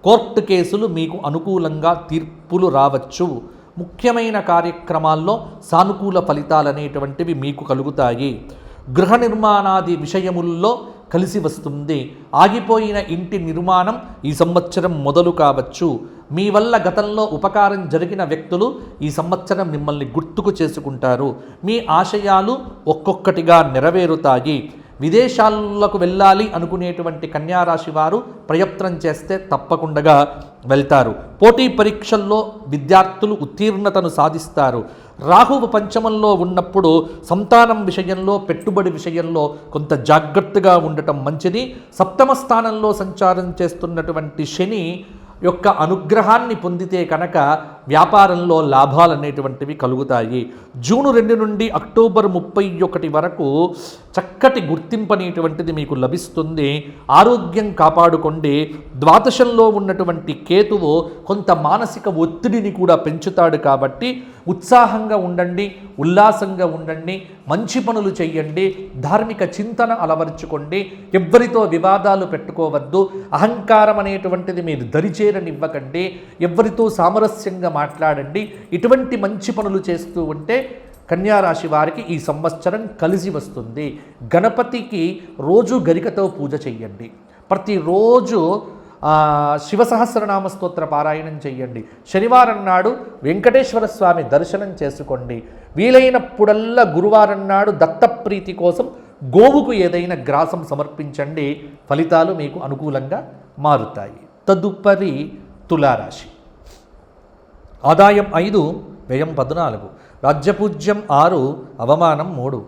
కోర్టు కేసులు మీకు అనుకూలంగా తీర్పులు రావచ్చు. ముఖ్యమైన కార్యక్రమాల్లో సానుకూల ఫలితాలు అనేటువంటివి మీకు కలుగుతాయి. గృహ నిర్మాణాది విషయముల్లో కలిసి వస్తుంది. ఆగిపోయిన ఇంటి నిర్మాణం ఈ సంవత్సరం మొదలు కావచ్చు. మీ వల్ల గతంలో ఉపకారం జరిగిన వ్యక్తులు ఈ సంవత్సరం మిమ్మల్ని గుర్తుకు చేసుకుంటారు. మీ ఆశయాలు ఒక్కొక్కటిగా నెరవేరుతాయి. విదేశాలకు వెళ్ళాలి అనుకునేటువంటి కన్యారాశి వారు ప్రయత్నం చేస్తే తప్పకుండా వెళ్తారు. పోటీ పరీక్షల్లో విద్యార్థులు ఉత్తీర్ణతను సాధిస్తారు. రాహువు పంచమంలో ఉన్నప్పుడు సంతానం విషయంలో, పెట్టుబడి విషయంలో కొంత జాగ్రత్తగా ఉండటం మంచిది. సప్తమ స్థానంలో సంచారం చేస్తున్నటువంటి శని యొక్క అనుగ్రహాన్ని పొందితే కనుక వ్యాపారంలో లాభాలు అనేటువంటివి కలుగుతాయి. జూన్ 2 నుండి అక్టోబర్ 31 వరకు చక్కటి గుర్తింపు అనేటువంటిది మీకు లభిస్తుంది. ఆరోగ్యం కాపాడుకోండి. ద్వాదశంలో ఉన్నటువంటి కేతువు కొంత మానసిక ఒత్తిడిని కూడా పెంచుతాడు కాబట్టి ఉత్సాహంగా ఉండండి, ఉల్లాసంగా ఉండండి, మంచి పనులు చెయ్యండి, ధార్మిక చింతన అలవరుచుకోండి. ఎవ్వరితో వివాదాలు పెట్టుకోవద్దు. అహంకారం అనేటువంటిది మీరు దరిచేరనివ్వకండి. ఎవ్వరితో సామరస్యంగా మాట్లాడండి. ఇటువంటి మంచి పనులు చేస్తూ ఉంటే కన్యారాశి వారికి ఈ సంవత్సరం కలిసి వస్తుంది. గణపతికి రోజు గరికతో పూజ చెయ్యండి. ప్రతిరోజు శివ సహస్రనామ స్తోత్ర పారాయణం చెయ్యండి. శనివారం నాడు వెంకటేశ్వర స్వామి దర్శనం చేసుకోండి. వీలైనప్పుడల్లా గురువారం నాడు దత్తప్రీతి కోసం గోవుకు ఏదైనా గ్రాసం సమర్పించండి. ఫలితాలు మీకు అనుకూలంగా మారుతాయి. తదుపరి తులారాశి. ఆదాయం 5, వ్యయం 14, రాజ్యపూజ్యం 6, అవమానం 3.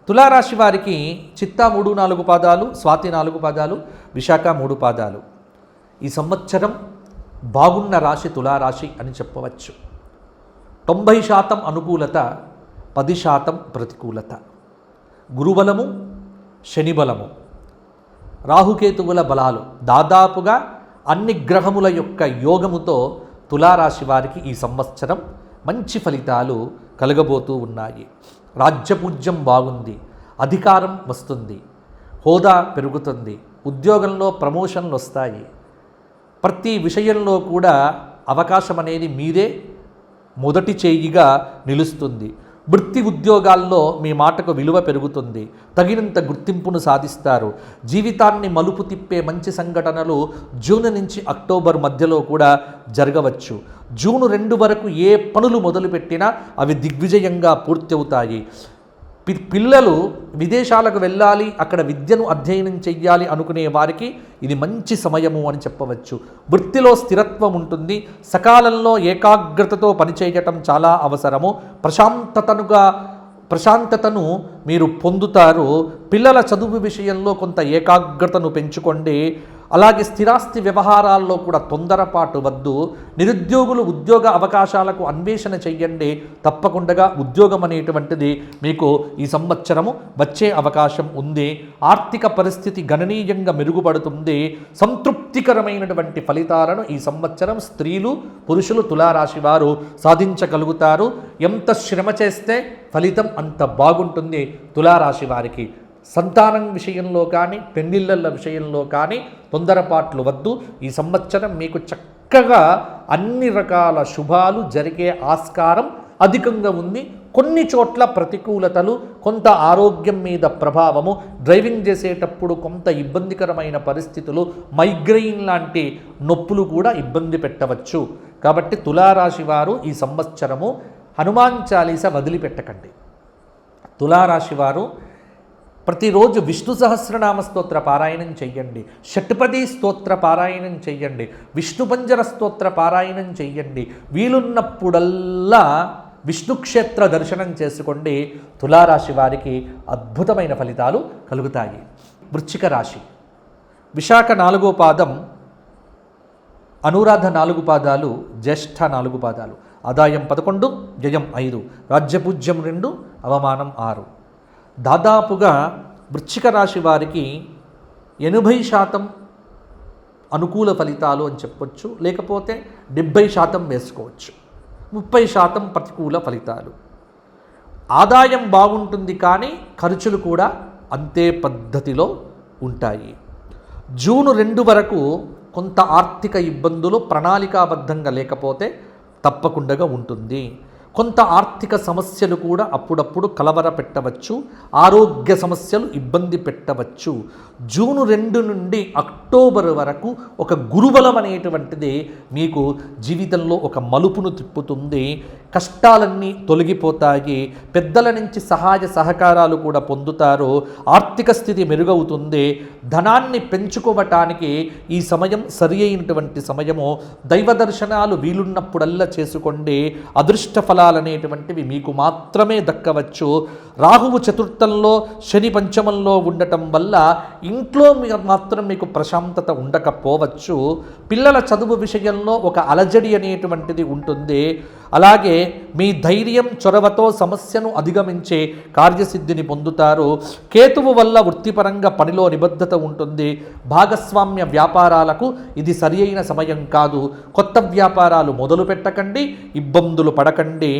తులారాశి వారికి చిత్త 3, 4 పాదాలు, స్వాతి 4 పాదాలు, విశాఖ 3 పాదాలు. ఈ సంవత్సరం బాగున్న రాశి తులారాశి అని చెప్పవచ్చు. 90% అనుకూలత, 10% ప్రతికూలత. గురుబలము, శని బలము, రాహుకేతువుల బలాలు దాదాపుగా అన్ని గ్రహముల యొక్క యోగముతో తులారాశి వారికి ఈ సంవత్సరం మంచి ఫలితాలు కలగబోతూ ఉన్నాయి. రాజ్యపూజ్యం బాగుంది, అధికారం వస్తుంది, హోదా పెరుగుతుంది, ఉద్యోగంలో ప్రమోషన్లు వస్తాయి. ప్రతి విషయంలో కూడా అవకాశం అనేది మీదే మొదటి చేయిగా నిలుస్తుంది. వృత్తి ఉద్యోగాల్లో మీ మాటకు విలువ పెరుగుతుంది, తగినంత గుర్తింపును సాధిస్తారు. జీవితాన్ని మలుపు తిప్పే మంచి సంఘటనలు జూన్ నుంచి అక్టోబర్ మధ్యలో కూడా జరగవచ్చు. జూన్ 2 వరకు ఏ పనులు మొదలుపెట్టినా అవి దిగ్విజయంగా పూర్తి అవుతాయి. పిల్లలు విదేశాలకు వెళ్ళాలి, అక్కడ విద్యను అధ్యయనం చెయ్యాలి అనుకునే వారికి ఇది మంచి సమయము అని చెప్పవచ్చు. వృత్తిలో స్థిరత్వం ఉంటుంది, సకాలంలో ఏకాగ్రతతో పనిచేయటం చాలా అవసరము. ప్రశాంతతను మీరు పొందుతారు. పిల్లల చదువు విషయంలో కొంత ఏకాగ్రతను పెంచుకోండి. అలాగే స్థిరాస్తి వ్యవహారాల్లో కూడా తొందరపాటు వద్దు. నిరుద్యోగులు ఉద్యోగ అవకాశాలకు అన్వేషణ చెయ్యండి. తప్పకుండా ఉద్యోగం అనేటువంటిది మీకు ఈ సంవత్సరము వచ్చే అవకాశం ఉంది. ఆర్థిక పరిస్థితి గణనీయంగా మెరుగుపడుతుంది. సంతృప్తికరమైనటువంటి ఫలితాలను ఈ సంవత్సరం స్త్రీలు, పురుషులు తులారాశి వారు సాధించగలుగుతారు. ఎంత శ్రమ చేస్తే ఫలితం అంత బాగుంటుంది తులారాశి వారికి. సంతానం విషయంలో కానీ, పెళ్లిళ్ళ విషయంలో కానీ తొందరపాట్లు వద్దు. ఈ సంవత్సరం మీకు చక్కగా అన్ని రకాల శుభాలు జరిగే ఆస్కారం అధికంగా ఉంది. కొన్ని చోట్ల ప్రతికూలతలు, కొంత ఆరోగ్యం మీద ప్రభావము, డ్రైవింగ్ చేసేటప్పుడు కొంత ఇబ్బందికరమైన పరిస్థితులు, మైగ్రెయిన్ లాంటి నొప్పులు కూడా ఇబ్బంది పెట్టవచ్చు. కాబట్టి తులారాశి వారు ఈ సంవత్సరము హనుమాన్ చాలీసా వదిలిపెట్టకండి. తులారాశి వారు ప్రతిరోజు విష్ణు సహస్రనామ స్తోత్ర పారాయణం చెయ్యండి, షట్పది స్తోత్ర పారాయణం చెయ్యండి, విష్ణుపంజర స్తోత్ర పారాయణం చెయ్యండి. వీలున్నప్పుడల్లా విష్ణుక్షేత్ర దర్శనం చేసుకోండి. తులారాశి వారికి అద్భుతమైన ఫలితాలు కలుగుతాయి. వృశ్చిక రాశి, విశాఖ 4వ పాదం, అనురాధ 4 పాదాలు, జ్యేష్ఠ 4 పాదాలు. ఆదాయం 11, వ్యయం 5, రాజ్యపూజ్యం 2, అవమానం 6. దాదాపుగా వృశ్చిక రాశి వారికి 80% అనుకూల ఫలితాలు అని చెప్పొచ్చు, లేకపోతే 70% వేసుకోవచ్చు. 30% ప్రతికూల ఫలితాలు. ఆదాయం బాగుంటుంది, కానీ ఖర్చులు కూడా అంతే పద్ధతిలో ఉంటాయి. జూన్ 2 వరకు కొంత ఆర్థిక ఇబ్బందులు ప్రణాళికాబద్ధంగా లేకపోతే తప్పకుండా ఉంటుంది. కొంత ఆర్థిక సమస్యలు కూడా అప్పుడప్పుడు కలవర పెట్టవచ్చు. ఆరోగ్య సమస్యలు ఇబ్బంది పెట్టవచ్చు. జూన్ 2 నుండి అక్టోబర్ వరకు ఒక గురుబలం అనేటువంటిది మీకు జీవితంలో ఒక మలుపును తిప్పుతుంది. కష్టాలన్నీ తొలగిపోతాయి. పెద్దల నుంచి సహాయ సహకారాలు కూడా పొందుతారు. ఆర్థిక స్థితి మెరుగవుతుంది. ధనాన్ని పెంచుకోవటానికి ఈ సమయం సరి అయినటువంటి సమయము. దైవ దర్శనాలు వీలున్నప్పుడల్లా చేసుకోండి. అదృష్ట ఫలాలనేటువంటివి మీకు మాత్రమే దక్కవచ్చు. రాహువు చతుర్థంలో, శని పంచమంలో ఉండటం వల్ల ఇంట్లో మాత్రం మీకు ప్రశాంతత ఉండకపోవచ్చు. పిల్లల చదువు విషయంలో ఒక అలజడి అనేటువంటిది ఉంటుంది. అలాగే మీ ధైర్యం, చొరవతో సమస్యను అధిగమించే కార్యసిద్ధిని పొందుతారు. కేతువు వల్ల వృత్తిపరంగా పనిలో నిబద్ధత ఉంటుంది. భాగస్వామ్య వ్యాపారాలకు ఇది సరి అయిన సమయం కాదు. కొత్త వ్యాపారాలు మొదలు పెట్టకండి, ఇబ్బందులు పడకండి.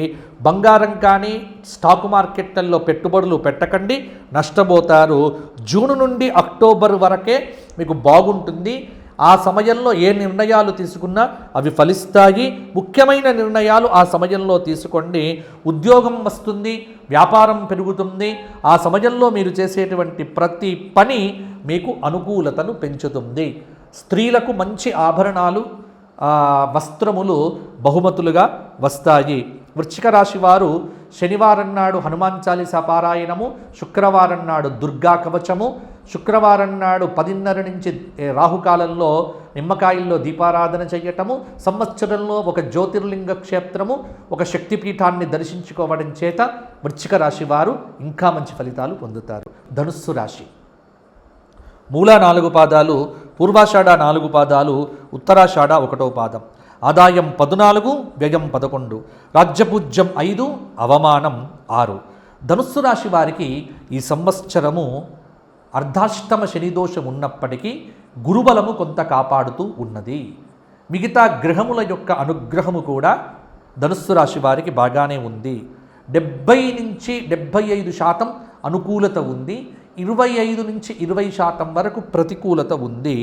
బంగారం కానీ స్టాక్ మార్కెట్లలో పెట్టుబడులు పెట్టకండి, నష్టపోతారు. జూన్ నుండి అక్టోబర్ వరకే మీకు బాగుంటుంది. ఆ సమయంలో ఏ నిర్ణయాలు తీసుకున్నా అవి ఫలిస్తాయి. ముఖ్యమైన నిర్ణయాలు ఆ సమయంలో తీసుకోండి. ఉద్యోగం వస్తుంది, వ్యాపారం పెరుగుతుంది. ఆ సమయంలో మీరు చేసేటువంటి ప్రతి పని మీకు అనుకూలతను పెంచుతుంది. స్త్రీలకు మంచి ఆభరణాలు, వస్త్రములు బహుమతులుగా వస్తాయి. వృశ్చిక రాశి వారు శనివారం నాడు హనుమాన్ చాలీసా పారాయణము, శుక్రవారం నాడు దుర్గా కవచము, శుక్రవారం నాడు 10:30 నుంచి రాహుకాలంలో నిమ్మకాయల్లో దీపారాధన చేయటము, సంవత్సరంలో ఒక జ్యోతిర్లింగ క్షేత్రము, ఒక శక్తిపీఠాన్ని దర్శించుకోవడం చేత వృశ్చిక రాశి వారు ఇంకా మంచి ఫలితాలు పొందుతారు. ధనుస్సు రాశి, మూల 4 పాదాలు, పూర్వాషాఢ 4 పాదాలు, ఉత్తరాషాఢ 1వ పాదం. ఆదాయం 14, వ్యయం 11, రాజ్యపూజ్యం 5, అవమానం 6. ధనుస్సు రాశి వారికి ఈ సంవత్సరము అర్ధాష్టమ శనిదోషం ఉన్నప్పటికీ గురుబలము కొంత కాపాడుతూ ఉన్నది. మిగతా గ్రహముల యొక్క అనుగ్రహము కూడా ధనుస్సు రాశి వారికి బాగానే ఉంది. 70 నుంచి 75% అనుకూలత ఉంది. 25 నుంచి 20% వరకు ప్రతికూలత ఉంది.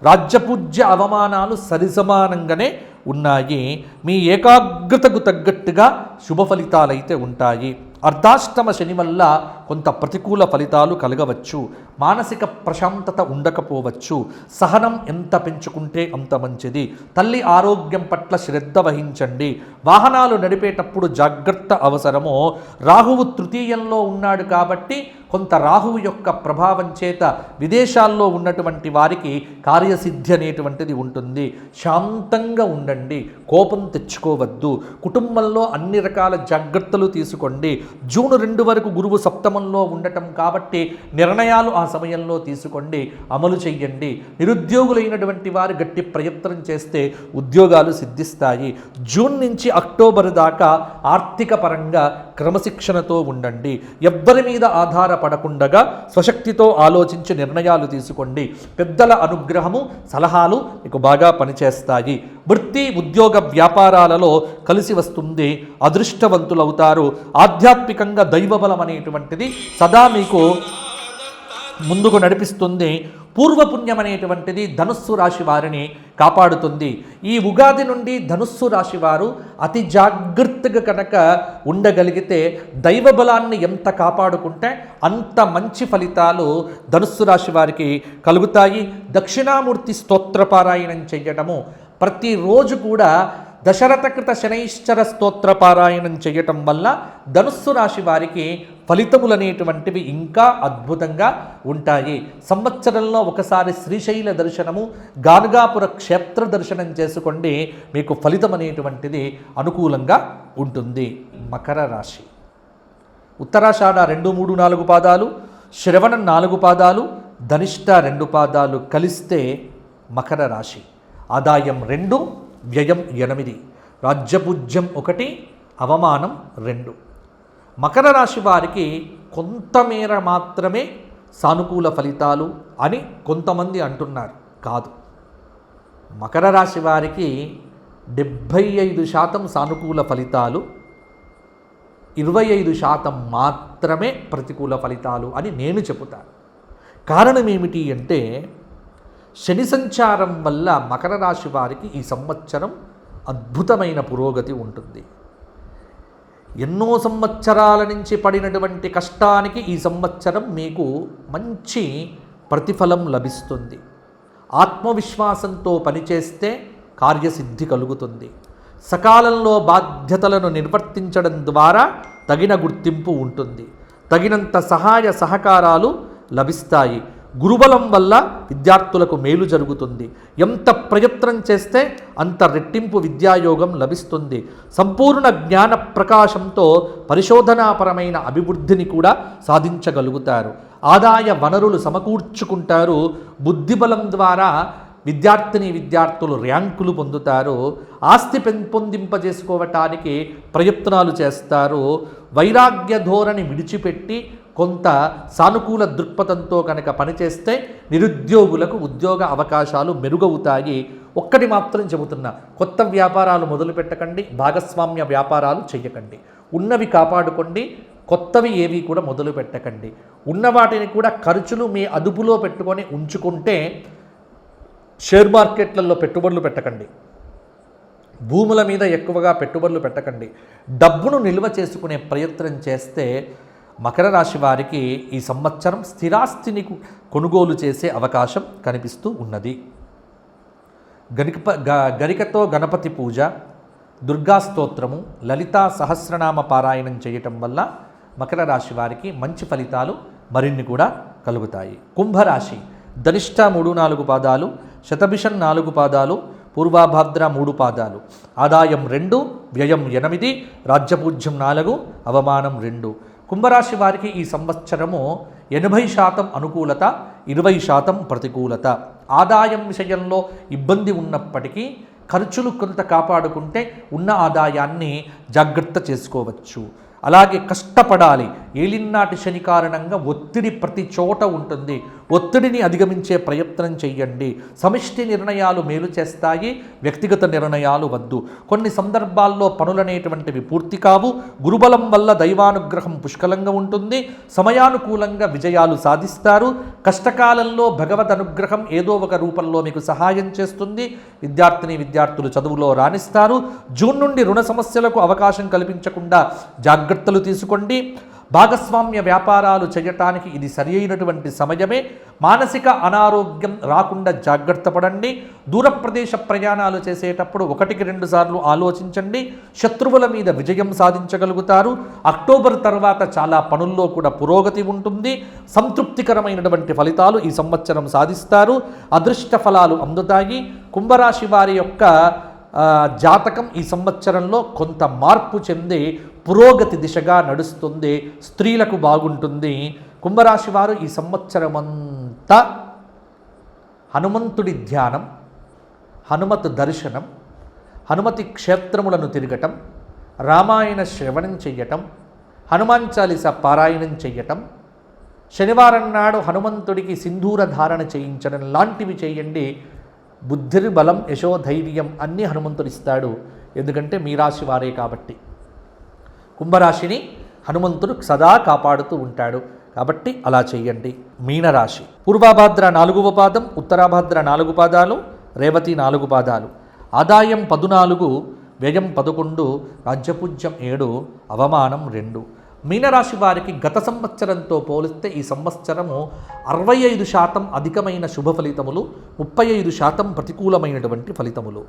రాజ్యపూజ్య అవమానాలు సరిసమానంగానే ఉన్నాయి. మీ ఏకాగ్రతకు తగ్గట్టుగా శుభ ఫలితాలైతే ఉంటాయి. అర్ధాష్టమ శని వల్ల కొంత ప్రతికూల ఫలితాలు కలగవచ్చు. మానసిక ప్రశాంతత ఉండకపోవచ్చు. సహనం ఎంత పెంచుకుంటే అంత మంచిది. తల్లి ఆరోగ్యం పట్ల శ్రద్ధ వహించండి. వాహనాలు నడిపేటప్పుడు జాగ్రత్త అవసరము. రాహువు తృతీయంలో ఉన్నాడు కాబట్టి కొంత రాహువు యొక్క ప్రభావం చేత విదేశాల్లో ఉన్నటువంటి వారికి కార్యసిద్ధి అనేటువంటిది ఉంటుంది. శాంతంగా ఉండండి, కోపం తెచ్చుకోవద్దు. కుటుంబంలో అన్ని రకాల జాగ్రత్తలు తీసుకోండి. జూన్ 2 వరకు గురువు సప్తమంలో ఉండటం కాబట్టి నిర్ణయాలు ఆ సమయంలో తీసుకోండి, అమలు చెయ్యండి. నిరుద్యోగులైనటువంటి వారు గట్టి ప్రయత్నం చేస్తే ఉద్యోగాలు సిద్ధిస్తాయి. జూన్ నుంచి అక్టోబర్ దాకా ఆర్థిక పరంగా క్రమశిక్షణతో ఉండండి. ఎవ్వరి మీద ఆధారపడకుండగా స్వశక్తితో ఆలోచించి నిర్ణయాలు తీసుకోండి. పెద్దల అనుగ్రహము, సలహాలు మీకు బాగా పనిచేస్తాయి. వృత్తి, ఉద్యోగ, వ్యాపారాలలో కలిసి వస్తుంది. అదృష్టవంతులవుతారు. ఆధ్యాత్మికంగా దైవబలం అనేటువంటిది సదా మీకు ముందుకు నడిపిస్తుంది. పూర్వపుణ్యం అనేటువంటిది ధనుస్సు రాశి వారిని కాపాడుతుంది. ఈ ఉగాది నుండి ధనుస్సు రాశి వారు అతి జాగ్రత్తగా కనుక ఉండగలిగితే దైవబలాన్ని ఎంత కాపాడుకుంటే అంత మంచి ఫలితాలు ధనుస్సు రాశి వారికి కలుగుతాయి. దక్షిణామూర్తి స్తోత్రపారాయణం చేయటము, ప్రతిరోజు కూడా దశరథకృత శనైశ్చర స్తోత్రపారాయణం చేయటం వల్ల ధనుస్సు రాశి వారికి ఫలితములనేటువంటివి ఇంకా అద్భుతంగా ఉంటాయి. సంవత్సరంలో ఒకసారి శ్రీశైల దర్శనము, గానుగాపుర క్షేత్ర దర్శనం చేసుకోండి. మీకు ఫలితం అనేటువంటిది అనుకూలంగా ఉంటుంది. మకర రాశి ఉత్తరాషాఢ 2, 3, 4 పాదాలు, శ్రవణం 4 పాదాలు, ధనిష్ట 2 పాదాలు కలిస్తే మకర రాశి. ఆదాయం 2, వ్యయం 8, రాజ్యపూజ్యం 1, అవమానం 2. మకర రాశి వారికి కొంతమేర మాత్రమే సానుకూల ఫలితాలు అని కొంతమంది అంటున్నారు. కాదు, మకర రాశి వారికి 75% సానుకూల ఫలితాలు, 25% మాత్రమే ప్రతికూల ఫలితాలు అని నేను చెబుతాను. కారణం ఏమిటి అంటే శని సంచారం వల్ల మకర రాశి వారికి ఈ సంవత్సరం అద్భుతమైన పురోగతి ఉంటుంది. ఎన్నో సంవత్సరాల నుంచి పడినటువంటి కష్టానికి ఈ సంవత్సరం మీకు మంచి ప్రతిఫలం లభిస్తుంది. ఆత్మవిశ్వాసంతో పనిచేస్తే కార్యసిద్ధి కలుగుతుంది. సకాలంలో బాధ్యతలను నిర్వర్తించడం ద్వారా తగిన గుర్తింపు ఉంటుంది. తగినంత సహాయ సహకారాలు లభిస్తాయి. గురుబలం వల్ల విద్యార్థులకు మేలు జరుగుతుంది. ఎంత ప్రయత్నం చేస్తే అంత రెట్టింపు విద్యాయోగం లభిస్తుంది. సంపూర్ణ జ్ఞాన ప్రకాశంతో పరిశోధనాపరమైన అభివృద్ధిని కూడా సాధించగలుగుతారు. ఆదాయ వనరులు సమకూర్చుకుంటారు. బుద్ధిబలం ద్వారా విద్యార్థులు ర్యాంకులు పొందుతారు. ఆస్తి పెంపొందింపజేసుకోవటానికి ప్రయత్నాలు చేస్తారు. వైరాగ్య ధోరణి విడిచిపెట్టి కొంత సానుకూల దృక్పథంతో కనుక పనిచేస్తే నిరుద్యోగులకు ఉద్యోగ అవకాశాలు మెరుగవుతాయి. ఒక్కటి మాత్రం చెబుతున్నా, కొత్త వ్యాపారాలు మొదలు పెట్టకండి, భాగస్వామ్య వ్యాపారాలు చేయకండి. ఉన్నవి కాపాడుకోండి, కొత్తవి ఏవి కూడా మొదలు పెట్టకండి. ఉన్న వాటిని కూడా ఖర్చులు మీ అదుపులో పెట్టుకొని ఉంచుకుంటే షేర్ మార్కెట్లలో పెట్టుబడులు పెట్టకండి. భూముల మీద ఎక్కువగా పెట్టుబడులు పెట్టకండి. డబ్బును నిల్వ చేసుకునే ప్రయత్నం చేస్తే మకర రాశి వారికి ఈ సంవత్సరం స్థిరాస్తిని కొనుగోలు చేసే అవకాశం కనిపిస్తూ ఉన్నది. గరికతో గణపతి పూజ, దుర్గా స్తోత్రము, లలితా సహస్రనామ పారాయణం చేయటం వల్ల మకర రాశి వారికి మంచి ఫలితాలు మరిన్ని కూడా కలుగుతాయి. కుంభరాశి ధనిష్ట 3, 4 పాదాలు, శతభిషం 4 పాదాలు, పూర్వాభాద్ర 3 పాదాలు, ఆదాయం 2, వ్యయం 8, రాజ్యపూజ్యం 4, అవమానం 2. కుంభరాశి వారికి ఈ సంవత్సరము 80% అనుకూలత, 20% ప్రతికూలత. ఆదాయం విషయంలో ఇబ్బంది ఉన్నప్పటికీ ఖర్చులు కొంత కాపాడుకుంటే ఉన్న ఆదాయాన్ని జాగ్రత్త చేసుకోవచ్చు. అలాగే కష్టపడాలి. ఏలినాటి శని కారణంగా ఒత్తిడి ప్రతి చోట ఉంటుంది. ఒత్తిడిని అధిగమించే ప్రయత్నం చెయ్యండి. సమిష్టి నిర్ణయాలు మేలు చేస్తాయి, వ్యక్తిగత నిర్ణయాలు వద్దు. కొన్ని సందర్భాల్లో పనులనేటువంటివి పూర్తి కావు. గురుబలం వల్ల దైవానుగ్రహం పుష్కలంగా ఉంటుంది. సమయానుకూలంగా విజయాలు సాధిస్తారు. కష్టకాలంలో భగవద్ అనుగ్రహం ఏదో ఒక రూపంలో మీకు సహాయం చేస్తుంది. విద్యార్థులు చదువులో రాణిస్తారు. జూన్ నుండి రుణ సమస్యలకు అవకాశం కల్పించకుండా జాగ్రత్తలు తీసుకోండి. భాగస్వామ్య వ్యాపారాలు చేయటానికి ఇది సరి అయినటువంటి సమయమే. మానసిక అనారోగ్యం రాకుండా జాగ్రత్త పడండి. దూర ప్రదేశ ప్రయాణాలు చేసేటప్పుడు 1-2 సార్లు ఆలోచించండి. శత్రువుల మీద విజయం సాధించగలుగుతారు. అక్టోబర్ తర్వాత చాలా పనుల్లో కూడా పురోగతి ఉంటుంది. సంతృప్తికరమైనటువంటి ఫలితాలు ఈ సంవత్సరం సాధిస్తారు. అదృష్ట ఫలాలు అందుతాయి. కుంభరాశి వారి యొక్క జాతకం ఈ సంవత్సరంలో కొంత మార్పు చెంది పురోగతి దిశగా నడుస్తుంది. స్త్రీలకు బాగుంటుంది. కుంభరాశి వారు ఈ సంవత్సరమంతా హనుమంతుడి ధ్యానం, హనుమత్ దర్శనం, హనుమతి క్షేత్రములను తిరగటం, రామాయణ శ్రవణం చెయ్యటం, హనుమాన్ చాలీస పారాయణం చెయ్యటం, శనివారం నాడు హనుమంతుడికి సింధూర ధారణ చేయించడం లాంటివి చేయండి. బుద్ధిర్బలం యశోధైర్యం అన్నీ హనుమంతుడు ఇస్తాడు. ఎందుకంటే మీ రాశి వారే కాబట్టి. కుంభరాశిని హనుమంతుడు సదా కాపాడుతూ ఉంటాడు కాబట్టి అలా చెయ్యండి. మీనరాశి పూర్వాభాద్ర 4వ పాదం, ఉత్తరాభాద్ర 4 పాదాలు, రేవతి 4 పాదాలు. ఆదాయం 14, వ్యయం 11, రాజ్యపూజ్యం 7, అవమానం 2. మీనరాశి వారికి గత సంవత్సరంతో పోలిస్తే ఈ సంవత్సరము 65% అధికమైన శుభ ఫలితములు, 35% ప్రతికూలమైనటువంటి ఫలితములు.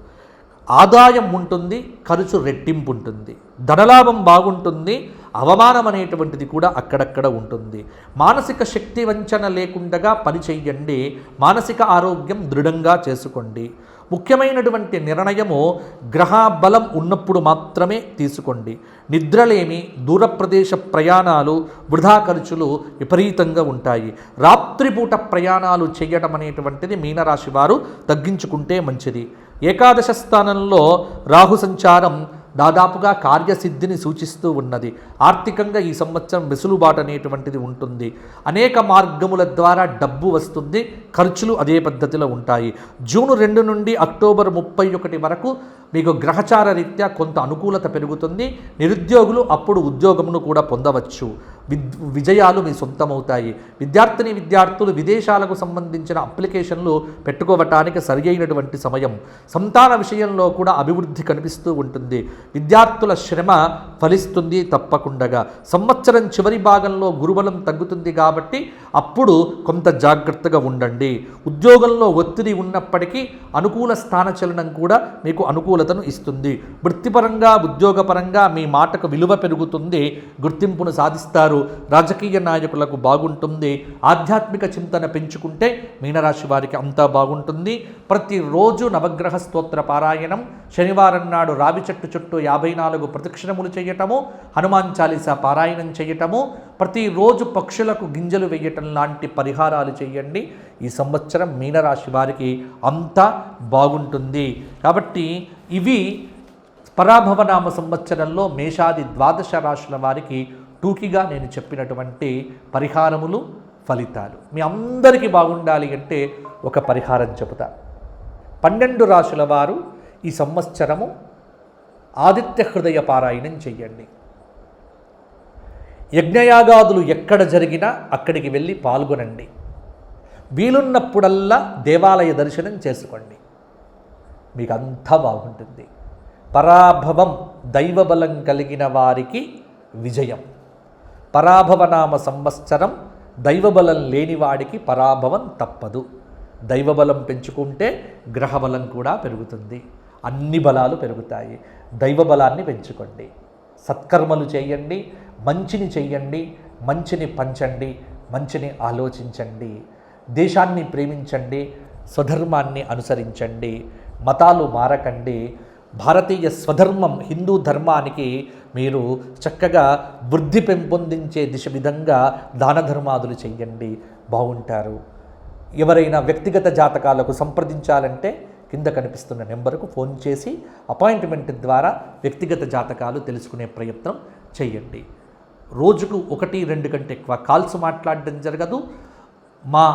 ఆదాయం ఉంటుంది, ఖర్చు రెట్టింపు ఉంటుంది. ధనలాభం బాగుంటుంది, అవమానం అనేటువంటిది కూడా అక్కడక్కడ ఉంటుంది. మానసిక శక్తి వంచన లేకుండా పని చెయ్యండి. మానసిక ఆరోగ్యం దృఢంగా చేసుకోండి. ముఖ్యమైనటువంటి నిర్ణయము గ్రహబలం ఉన్నప్పుడు మాత్రమే తీసుకోండి. నిద్రలేమి, దూర ప్రదేశ ప్రయాణాలు, వృధా ఖర్చులు విపరీతంగా ఉంటాయి. రాత్రిపూట ప్రయాణాలు చేయడం అనేటువంటిది మీనరాశి వారు తగ్గించుకుంటే మంచిది. ఏకాదశ స్థానంలో రాహు సంచారం దాదాపుగా కార్యసిద్ధిని సూచిస్తూ ఉన్నది. ఆర్థికంగా ఈ సంవత్సరం వెసులుబాటు అనేటువంటిది ఉంటుంది. అనేక మార్గముల ద్వారా డబ్బు వస్తుంది. ఖర్చులు అదే పద్ధతిలో ఉంటాయి. జూన్ 2 నుండి అక్టోబర్ 31 వరకు మీకు గ్రహచార రీత్యా కొంత అనుకూలత పెరుగుతుంది. నిరుద్యోగులు అప్పుడు ఉద్యోగమును కూడా పొందవచ్చు. విజయాలు మీ సొంతమవుతాయి. విద్యార్థులు విదేశాలకు సంబంధించిన అప్లికేషన్లు పెట్టుకోవటానికి సరి అయినటువంటి సమయం. సంతాన విషయంలో కూడా అభివృద్ధి కనిపిస్తూ ఉంటుంది. విద్యార్థుల శ్రమ ఫలిస్తుంది తప్పకుండా. సంవత్సరం చివరి భాగంలో గురుబలం తగ్గుతుంది కాబట్టి అప్పుడు కొంత జాగ్రత్తగా ఉండండి. ఉద్యోగంలో ఒత్తిడి ఉన్నప్పటికీ అనుకూల స్థానచలనం కూడా మీకు అనుకూలతను ఇస్తుంది. వృత్తిపరంగా, ఉద్యోగపరంగా మీ మాటకు విలువ పెరుగుతుంది. గుర్తింపును సాధిస్తారు. రాజకీయ నాయకులకు బాగుంటుంది. ఆధ్యాత్మిక చింతన పెంచుకుంటే మీనరాశి వారికి అంతా బాగుంటుంది. ప్రతిరోజు నవగ్రహ స్తోత్ర పారాయణం, శనివారం నాడు రావి చెట్టు చుట్టూ 54 ప్రదక్షిణములు చేయటము, హనుమాన్ చాలీసా పారాయణం చేయటము, ప్రతిరోజు పక్షులకు గింజలు వేయటం లాంటి పరిహారాలు చేయండి. ఈ సంవత్సరం మీనరాశి వారికి అంతా బాగుంటుంది. కాబట్టి ఇవి పరాభవనామ సంవత్సరంలో మేషాది 12 రాశుల వారికి టూకీగా నేను చెప్పినటువంటి పరిహారములు, ఫలితాలు. మీ అందరికీ బాగుండాలి అంటే ఒక పరిహారం చెబుతా. 12 రాశుల వారు ఈ సంవత్సరము ఆదిత్య హృదయ పారాయణం చెయ్యండి. యజ్ఞయాగాదులు ఎక్కడ జరిగినా అక్కడికి వెళ్ళి పాల్గొనండి. వీలున్నప్పుడల్లా దేవాలయ దర్శనం చేసుకోండి. మీకు అంతా బాగుంటుంది. పరాభవం దైవబలం కలిగిన వారికి విజయం. పరాభవనామ సంవత్సరం దైవబలం లేనివాడికి పరాభవం తప్పదు. దైవబలం పెంచుకుంటే గ్రహబలం కూడా పెరుగుతుంది. అన్ని బలాలు పెరుగుతాయి. దైవబలాన్ని పెంచుకోండి. సత్కర్మలు చేయండి, మంచిని చెయ్యండి, మంచిని పంచండి, మంచిని ఆలోచించండి. దేశాన్ని ప్రేమించండి, స్వధర్మాన్ని అనుసరించండి, మతాలు మారకండి. భారతీయ స్వధర్మం హిందూ ధర్మానికి మీరు చక్కగా వృద్ధి పెంపొందించే దిశ విధంగా దాన ధర్మాదులు చెయ్యండి, బాగుంటారు. ఎవరైనా వ్యక్తిగత జాతకాలకు సంప్రదించాలంటే కింద కనిపిస్తున్న నెంబర్కు ఫోన్ చేసి అపాయింట్మెంట్ ద్వారా వ్యక్తిగత జాతకాలు తెలుసుకునే ప్రయత్నం చేయండి. రోజుకు 1-2 కంటే ఎక్కువ కాల్స్ మాట్లాడడం జరగదు. మా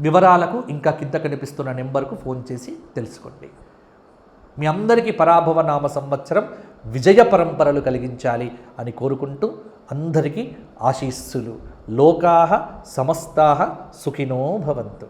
వివరాలకు ఇంకా కింద కనిపిస్తున్న నెంబర్కు ఫోన్ చేసి తెలుసుకోండి. మీ అందరికీ పరాభవ నామ సంవత్సరం విజయ పరంపరలు కలిగించాలి అని కోరుకుంటూ అందరికీ ఆశీస్సులు. లోకాః సమస్తాః సుఖినో భవంతు.